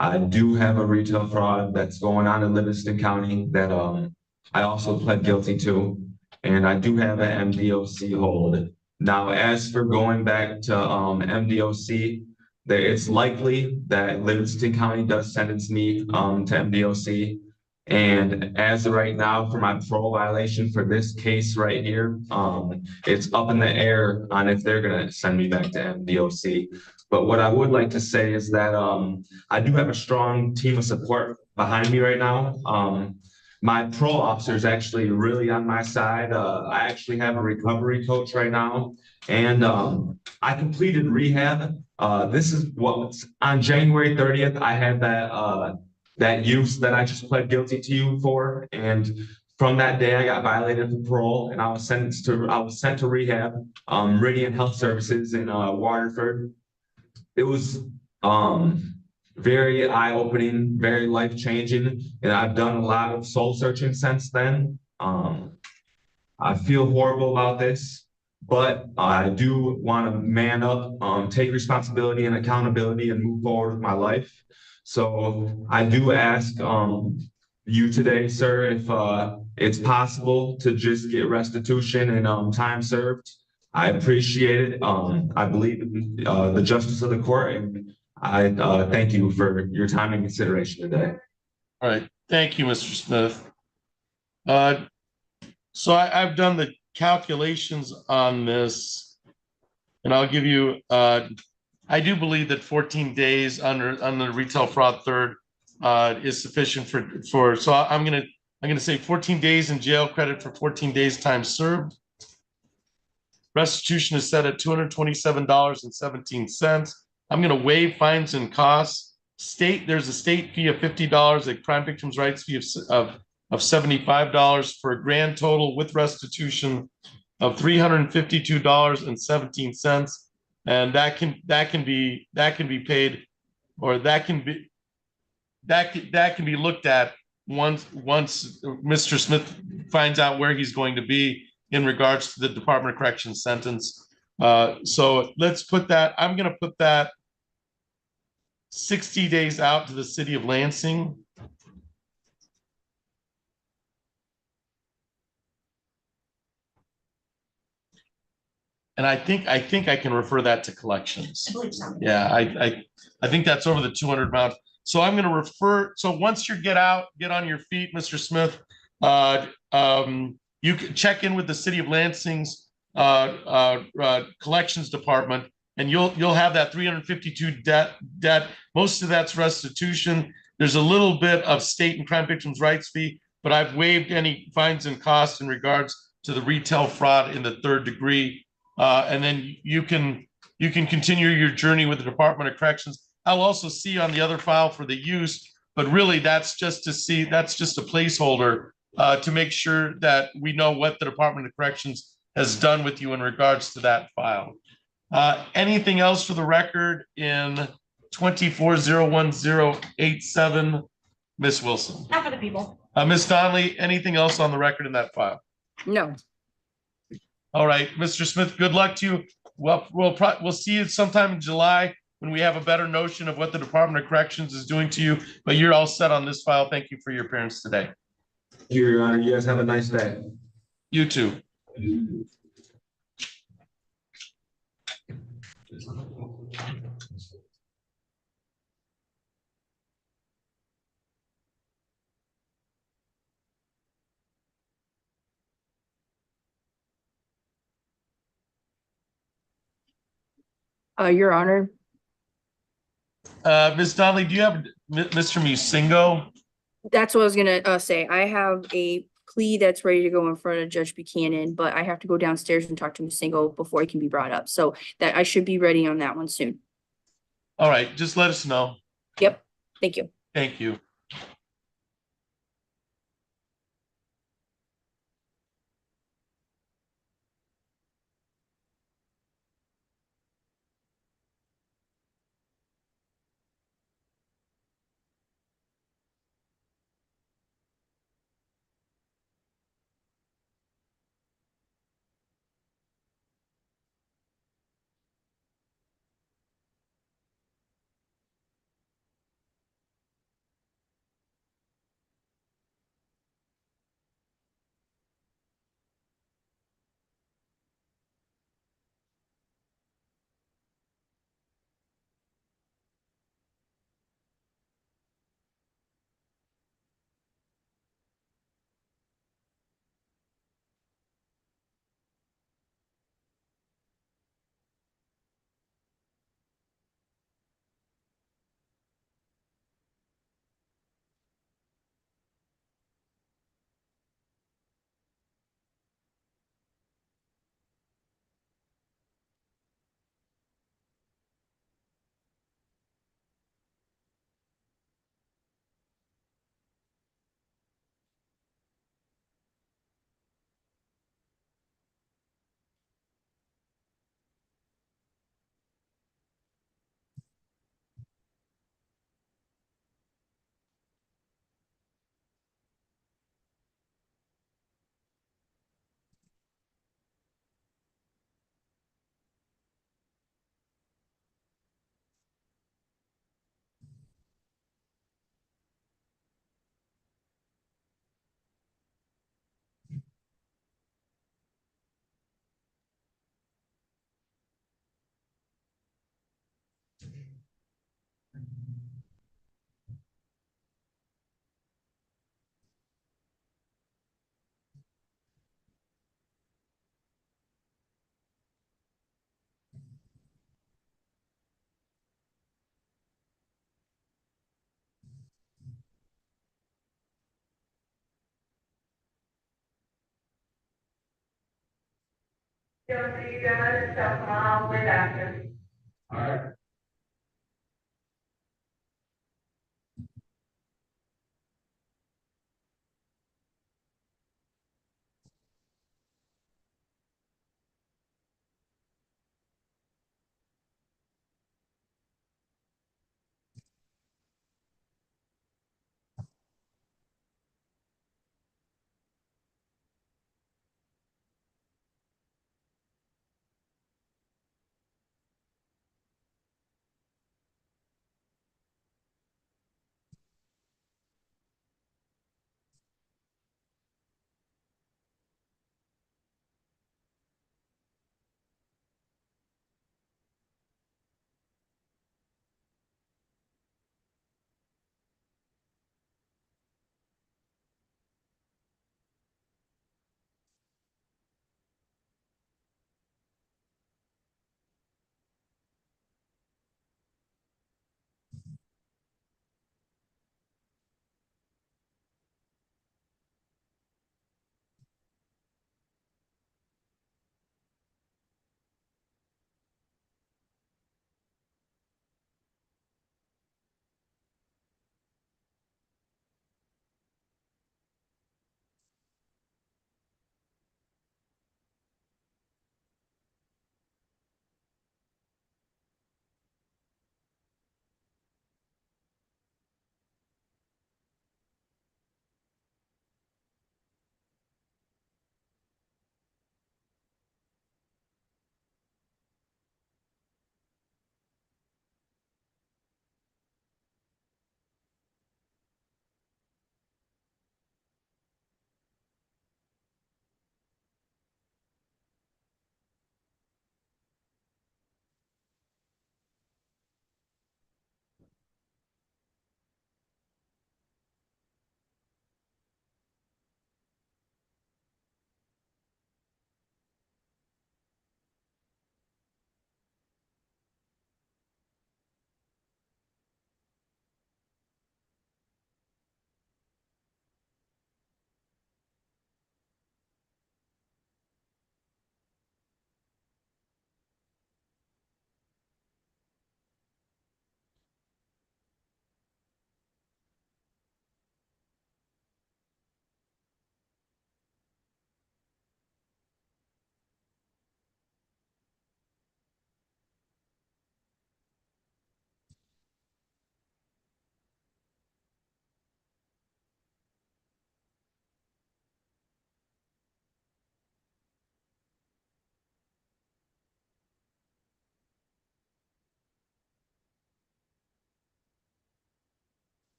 I do have a retail fraud that's going on in Livingston County that I also pled guilty to, and I do have an MDOC hold. Now, as for going back to MDOC, it's likely that Livingston County does sentence me to MDOC. And as of right now, for my parole violation for this case right here, it's up in the air on if they're gonna send me back to MDOC. But what I would like to say is that I do have a strong team of support behind me right now. My parole officer is actually really on my side. I actually have a recovery coach right now, and I completed rehab. This is what on January 30th, I had that use that I just pled guilty to you for, and from that day I got violated for parole, and I was sent to rehab, Meridian Health Services in Waterford. It was very eye-opening, very life-changing, and I've done a lot of soul searching since then. I feel horrible about this, but I do want to man up, take responsibility and accountability, and move forward with my life. So I do ask you today, sir, if it's possible to just get restitution and time served. I appreciate it. I believe in the justice of the court, and I thank you for your time and consideration today. All right, thank you, Mr. Smith. So I've done the calculations on this, and I'll give you, I do believe that 14 days under the retail fraud third is sufficient for, so I'm gonna say 14 days in jail credit for 14 days time served. Restitution is set at $227.17. I'm going to waive fines and costs. There's a state fee of $50, a crime victims' rights fee of $75 for a grand total with restitution of $352.17, and that can be paid, or that can be looked at once Mr. Smith finds out where he's going to be in regards to the Department of Corrections sentence. So let's put that, I'm going to put that 60 days out to the city of Lansing. And I think I can refer that to collections. I believe so. Yeah, I think that's over the 200 amount. So I'm going to refer, so once you get on your feet, Mr. Smith, you can check in with the city of Lansing's collections department, and you'll have that 352 debt. Most of that's restitution. There's a little bit of state and crime victims' rights fee, but I've waived any fines and costs in regards to the retail fraud in the third degree. And then you can continue your journey with the Department of Corrections. I'll also see on the other file for the use, but really that's just a placeholder to make sure that we know what the Department of Corrections has done with you in regards to that file. Anything else for the record in 2401087, Ms. Wilson? Not for the people. Ms. Donnelly, anything else on the record in that file? No. All right, Mr. Smith, good luck to you. Well, we'll see you sometime in July when we have a better notion of what the Department of Corrections is doing to you, but you're all set on this file. Thank you for your appearance today. Thank you, Your Honor. You guys have a nice day. You too. Your Honor, Ms. Donnelly, do you have Mr. Musingo? that's what I was gonna say. I have a plea that's ready to go in front of Judge Buchanan, but I have to go downstairs and talk to Ms. Single before it can be brought up. So that I should be ready on that one soon. All right, just let us know. Yep. Thank you. Thank you.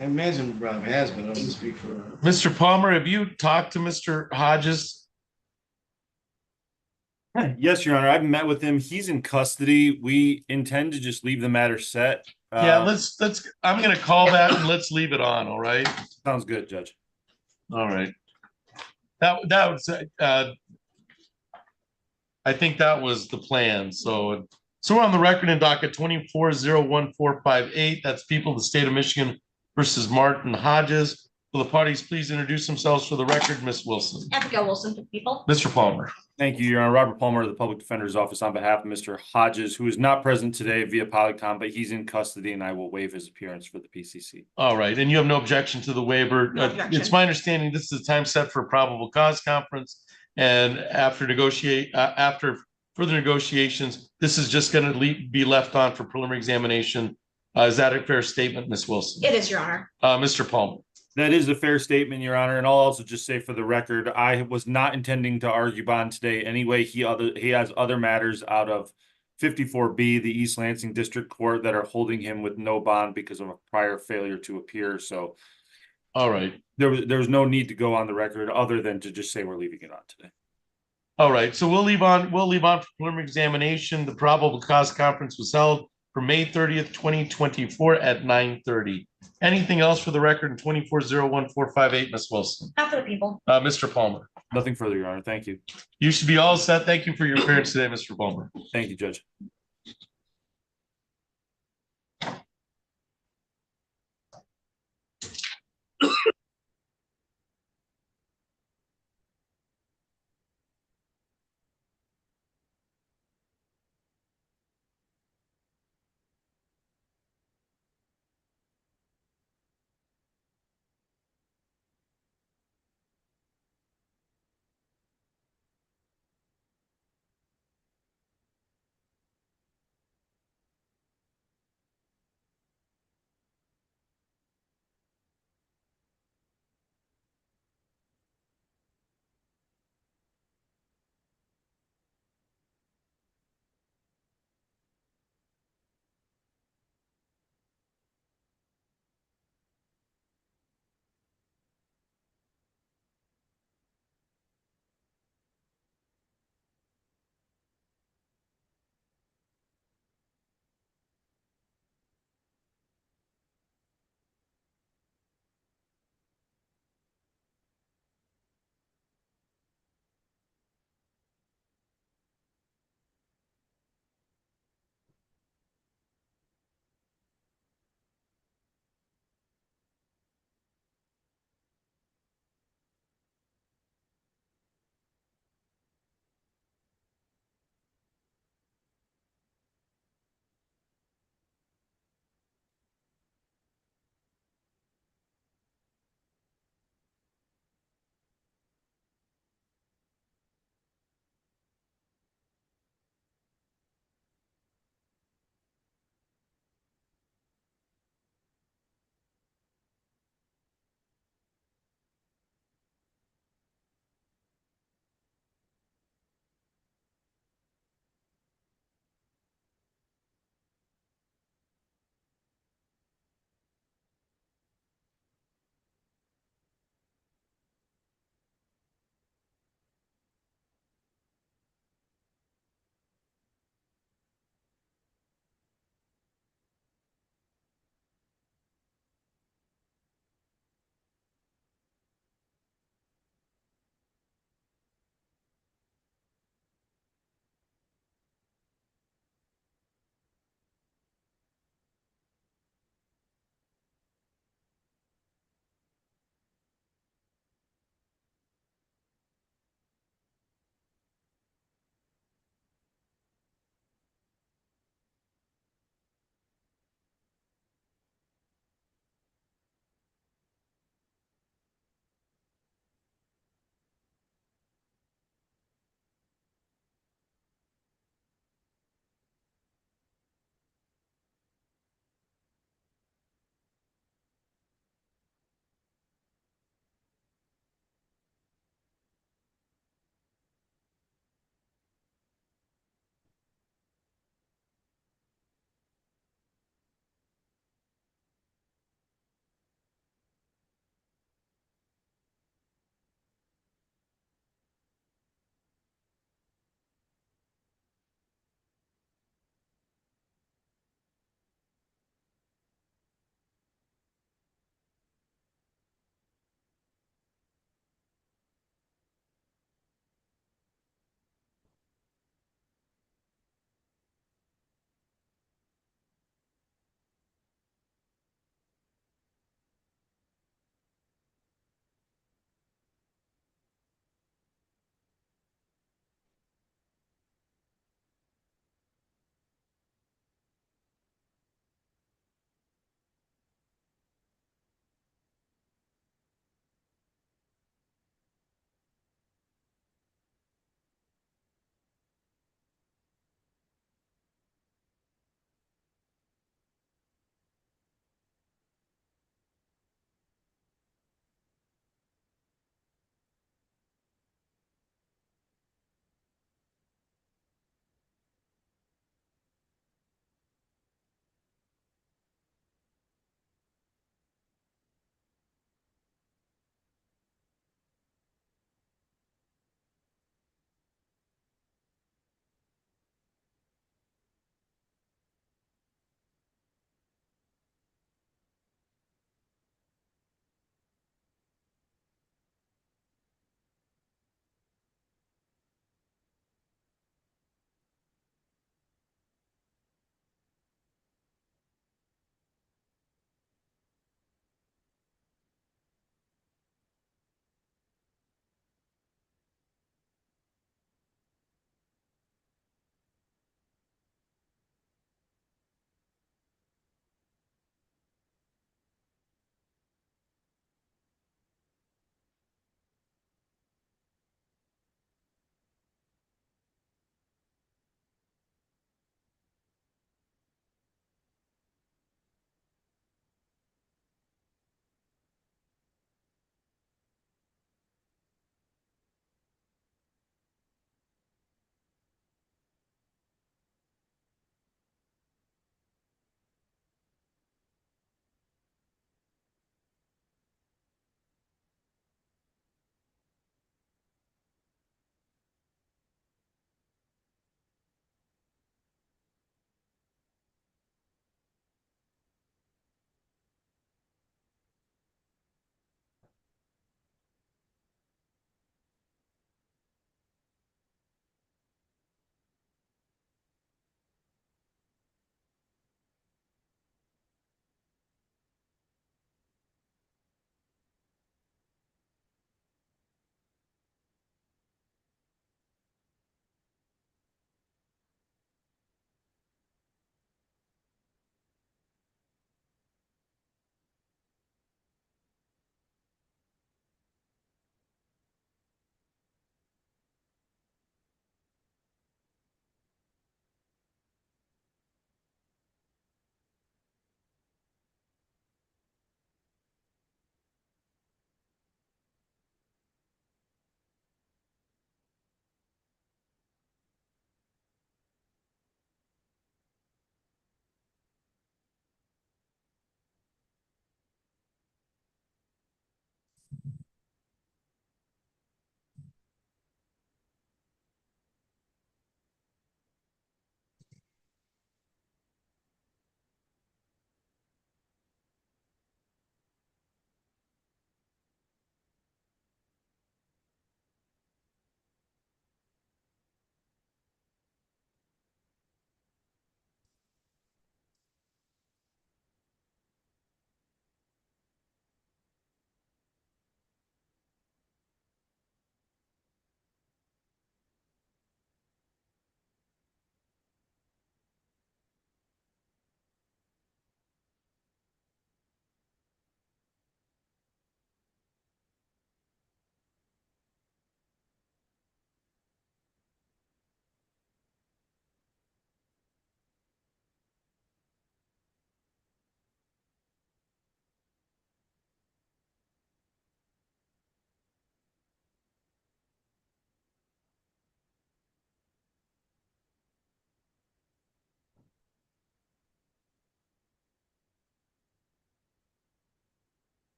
I imagine Rob has, but I'll just speak for. Mr. Palmer, have you talked to Mr. Hodges? Yes, Your Honor, I've met with him. He's in custody. We intend to just leave the matter set. Yeah, let's, I'm gonna call that and let's leave it on, all right? Sounds good, Judge. All right. That was, I think that was the plan, so we're on the record in docket 24-01458. That's people of the state of Michigan versus Martin Hodges. Will the parties please introduce themselves for the record? Ms. Wilson. Abigail Wilson for the people. Mr. Palmer. Thank you, Your Honor. Robert Palmer of the Public Defender's Office on behalf of Mr. Hodges, who is not present today via Polycom, but he's in custody and I will waive his appearance for the PCC. All right, and you have no objection to the waiver? No objection. It's my understanding this is the time set for a probable cause conference, and after further negotiations, this is just going to be left on for preliminary examination. Is that a fair statement, Ms. Wilson? It is, Your Honor. Mr. Palmer. That is a fair statement, Your Honor, and I'll also just say for the record, I was not intending to argue bond today anyway. He has other matters out of 54B, the East Lansing District Court, that are holding him with no bond because of a prior failure to appear. So, all right, there was no need to go on the record other than to just say we're leaving it on today. All right, so we'll leave on for preliminary examination. The probable cause conference was held for May 30th, 2024 at 9:30. Anything else for the record in 24-01458, Ms. Wilson? Not for the people. Mr. Palmer. Nothing further, Your Honor. Thank you. You should be all set. Thank you for your appearance today, Mr. Palmer. Thank you, Judge.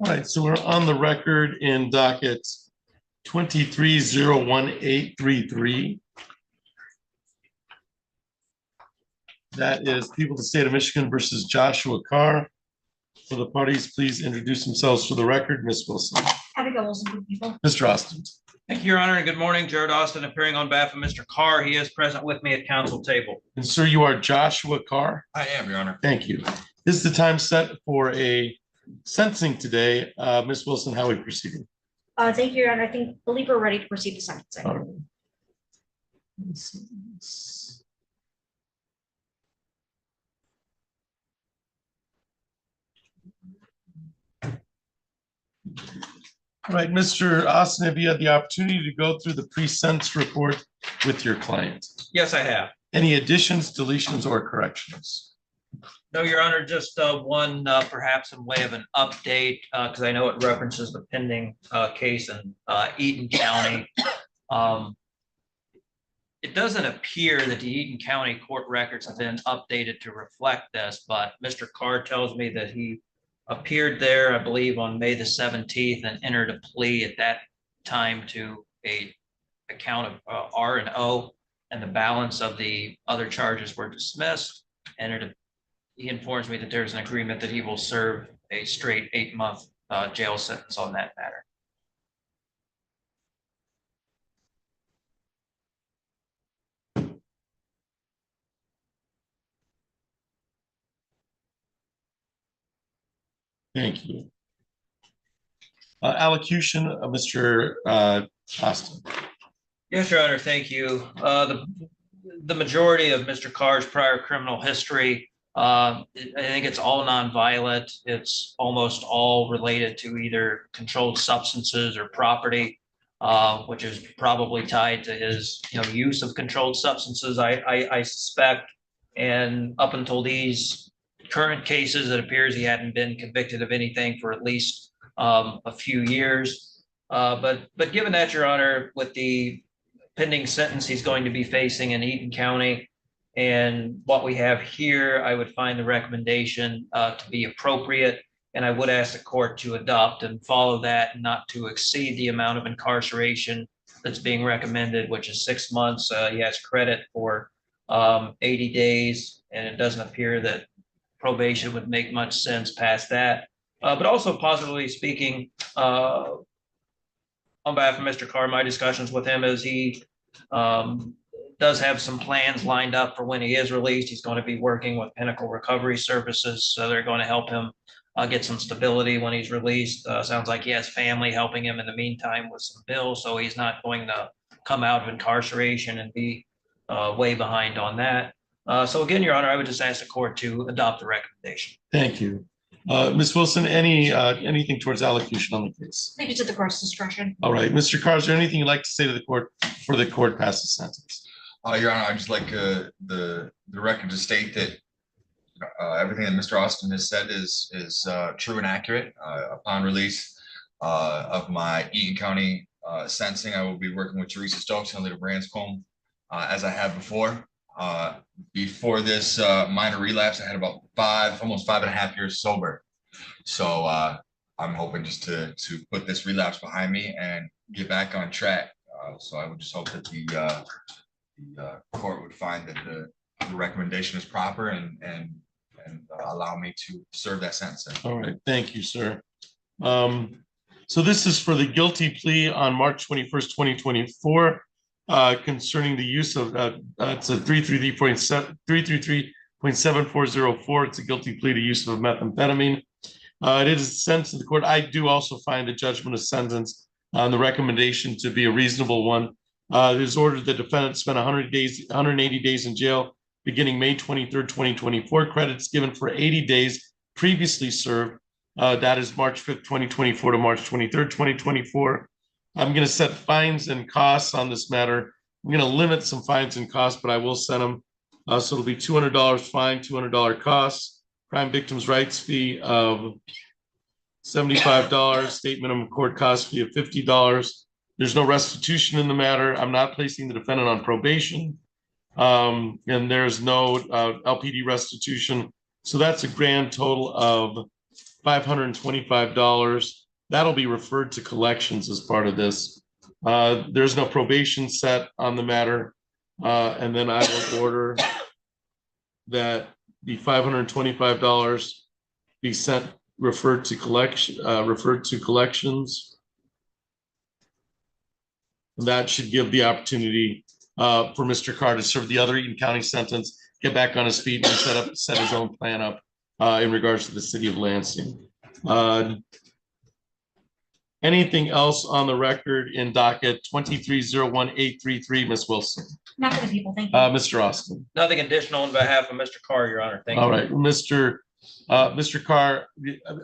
All right, so we're on the record in docket 23-01833. That is People of the State of Michigan versus Joshua Carr. For the parties, please introduce themselves for the record. Ms. Wilson. Abigail Wilson, good people. Mr. Austin. Thank you, Your Honor, and good morning. Jared Austin appearing on behalf of Mr. Carr. He is present with me at council table. And sir, you are Joshua Carr? I am, Your Honor. Thank you. This is the time set for a sentencing today. Ms. Wilson, how are we proceeding? Thank you, Your Honor. Believe we're ready to proceed to sentencing. All right. All right, Mr. Austin, have you had the opportunity to go through the pre-sentence report with your client? Yes, I have. Any additions, deletions, or corrections? No, Your Honor, just one perhaps in way of an update, because I know it references the pending case in Eaton County. It doesn't appear that the Eaton County court records have been updated to reflect this, but Mr. Carr tells me that he appeared there, I believe, on May the 17th and entered a plea at that time to a count of R&O, and the balance of the other charges were dismissed. And he informs me that there's an agreement that he will serve a straight 8-month jail sentence on that matter. Thank you. Allocution of Mr. Austin. Yes, Your Honor, thank you. The majority of Mr. Carr's prior criminal history, I think it's all nonviolent. It's almost all related to either controlled substances or property, which is probably tied to his use of controlled substances, I suspect. And up until these current cases, it appears he hadn't been convicted of anything for at least a few years. But given that, Your Honor, with the pending sentence he's going to be facing in Eaton County and what we have here, I would find the recommendation to be appropriate. And I would ask the court to adopt and follow that, and not to exceed the amount of incarceration that's being recommended, which is 6 months. He has credit for 80 days, and it doesn't appear that probation would make much sense past that. But also, positively speaking, on behalf of Mr. Carr, my discussions with him is he does have some plans lined up for when he is released. He's going to be working with Pinnacle Recovery Services, so they're going to help him get some stability when he's released. Sounds like he has family helping him in the meantime with some bills, so he's not going to come out of incarceration and be way behind on that. So again, Your Honor, I would just ask the court to adopt the recommendation. Thank you. Ms. Wilson, anything towards allocution on the case? Leave it to the court's discretion. All right, Mr. Carr, is there anything you'd like to say to the court before the court passes sentence? Your Honor, I'd just like the record to state that everything that Mr. Austin has said is true and accurate. Upon release of my Eaton County sentencing, I will be working with Teresa Stokes and Lita Branscombe as I have before. Before this minor relapse, I had about almost 5.5 years sober. So I'm hoping just to put this relapse behind me and get back on track. So I would just hope that the court would find that the recommendation is proper and allow me to serve that sentence. All right, thank you, sir. So this is for the guilty plea on March 21st, 2024. Concerning the use of it's a 333.7404. It's a guilty plea to use of methamphetamine. It is sent to the court. I do also find a judgment of sentence on the recommendation to be a reasonable one. It is ordered the defendant spend 180 days in jail beginning May 23rd, 2024. Credits given for 80 days previously served. That is March 5th, 2024 to March 23rd, 2024. I'm going to set fines and costs on this matter. I'm going to limit some fines and costs, but I will set them. So it'll be $200 fine, $200 costs, crime victims' rights fee of $75, state minimum court cost fee of $50. There's no restitution in the matter. I'm not placing the defendant on probation, and there's no LPD restitution. So that's a grand total of $525. That'll be referred to collections as part of this. There's no probation set on the matter. And then I will order that the $525 be referred to collections. That should give the opportunity for Mr. Carr to serve the other Eaton County sentence, get back on his feet and set his own plan up in regards to the city of Lansing. Anything else on the record in docket 2301833, Ms. Wilson? Not for the people, thank you. Mr. Austin. Nothing additional on behalf of Mr. Carr, Your Honor. Thank you. All right, Mr. Carr,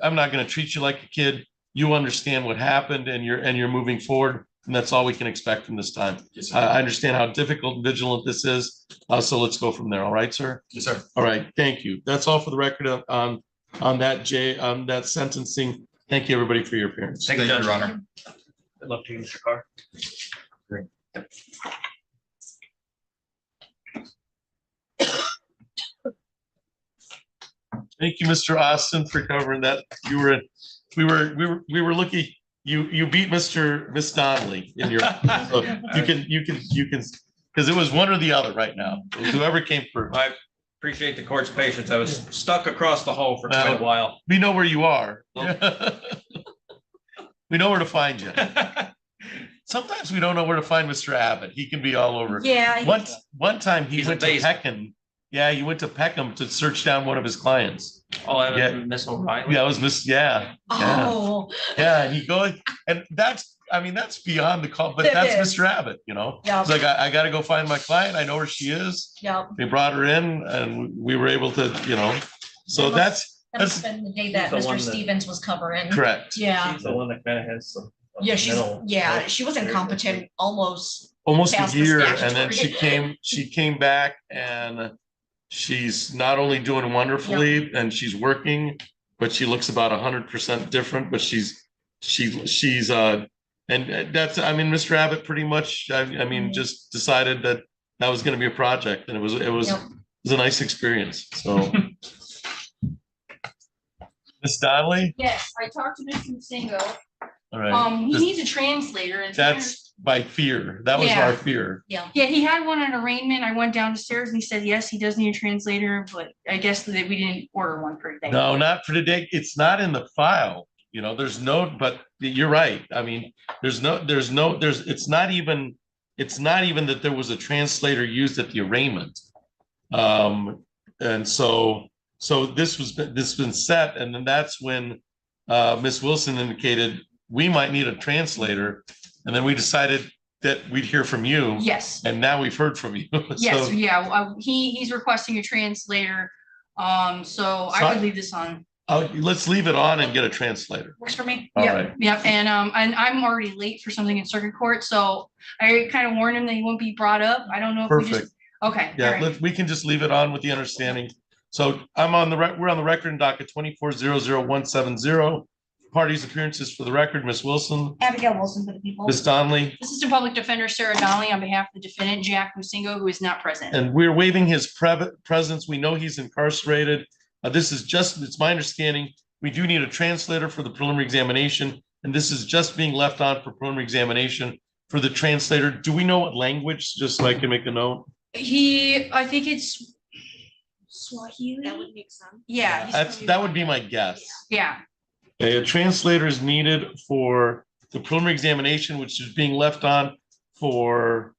I'm not going to treat you like a kid. You understand what happened and you're moving forward. And that's all we can expect from this time. Yes, I understand how difficult and vigilant this is. So let's go from there. All right, sir? Yes, sir. All right, thank you. That's all for the record on that sentencing. Thank you, everybody, for your appearance. Thank you, Your Judge. Honor. Good luck to you, Mr. Carr. Great. Thank you, Mr. Austin, for covering that. We were lucky. You beat Miss Donnelly in your, so you can, because it was one or the other right now. It was whoever came first. I appreciate the court's patience. I was stuck across the hall for quite a while. We know where you are. We know where to find you. Sometimes we don't know where to find Mr. Abbott. He can be all over. Yeah. One time he He's went to amazing. Peckham. Yeah, he went to Peckham to search down one of his clients. Oh, I Yeah. haven't missed O'Reilly. Yeah, it was Miss. Yeah. Oh. Yeah, and he goes, and that's beyond the call, but It that's is. Mr. Abbott, you know? Yeah. It's like, I got to go find my client. I know where she is. Yep. They brought her in and we were able to, so That that's must have been the day that He's the Mr. one that- Stevens was covering. correct. Yeah. She's the one that kind of has some. Yeah, mental- she was incompetent almost. Almost a Past the year. And then statutory. she came back and she's not only doing wonderfully and she's working, but she looks about 100% different, but she's and that's, Mr. Abbott pretty much, just decided that was going to be a project and it was Yep. a nice experience. So Miss Donnelly, Yes, I talked to Mr. Masingo. all right. He needs a translator. And That's by fear. That was Yeah. our fear. Yeah. yeah, he had one on arraignment. I went downstairs and he said, yes, he does need a translator, but I guess that we didn't order one for today. No, not for today. It's not in the file. There's no, but you're right. It's not even that there was a translator used at the arraignment. And so this has been set. And then that's when Miss Wilson indicated we might need a translator. And then we decided that we'd hear from you. Yes. And now we've heard from you. Yes, So- yeah, he's requesting a translator. So I would leave this on. let's leave it on and get a translator. Works for me. All Yep, right. yep, and I'm already late for something in circuit court, so I kind of warned him that he won't be brought up. I don't know if we Perfect. just, okay. all Yeah, right. we can just leave it on with the understanding. So we're on the record in docket 2400170. Parties appearances for the record, Ms. Wilson, Abigail Wilson for the people. Ms. Donnelly, Assistant Public Defender Sarah Donnelly on behalf of the defendant, Jack Musingo, who is not present. and we're waiving his presence. We know he's incarcerated. It's my understanding, we do need a translator for the preliminary examination, and this is just being left on for preliminary examination for the translator. Do we know what language, just so I can make a note? I think it's Swahili. That would make sense. Yeah. That would be my guess. Yeah, A translator is needed for the preliminary examination, which is being left on for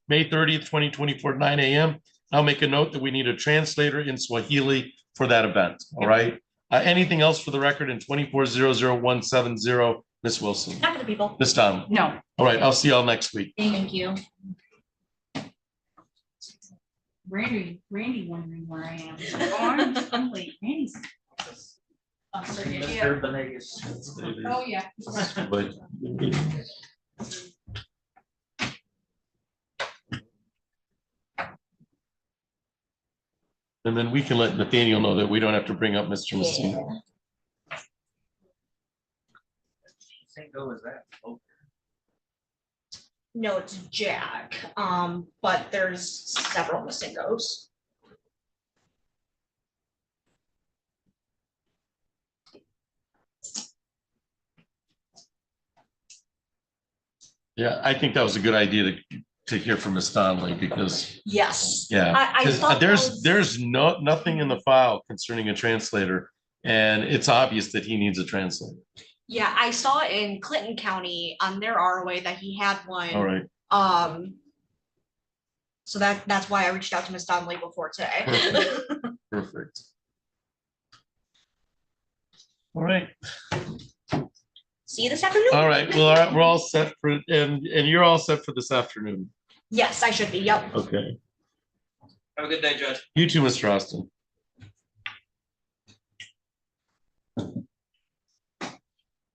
May 30th, 2024, 9 a.m. I'll make a note that we need a translator in Swahili for that event. All right. Anything else for the record in 2400170, Ms. Wilson? Not for the people. Ms. Donnelly? no. All right. I'll see y'all next week. Thank you. Randy wondering where I am. I'm late. Randy's. Mr. Benegas. Oh, yeah. But and then we can let Nathaniel know that we don't have to bring up Mr. Messina. No, it's Jack, but there's several Masingos. Yeah, I think that was a good idea to hear from Ms. Donnelly because, Yes. yeah, I 'cause, thought that there's nothing in the file concerning a translator. And it's obvious that he needs a translator. Yeah, I saw in Clinton County on their ROA that he had one. All right. So that's why I reached out to Ms. Donnelly before today. Perfect. All right. See you this afternoon. All right. Well, all right, we're all set for, and you're all set for this afternoon. Yes, I should be. Yep. Okay. Have a good day, Judge. You too, Mr. Austin.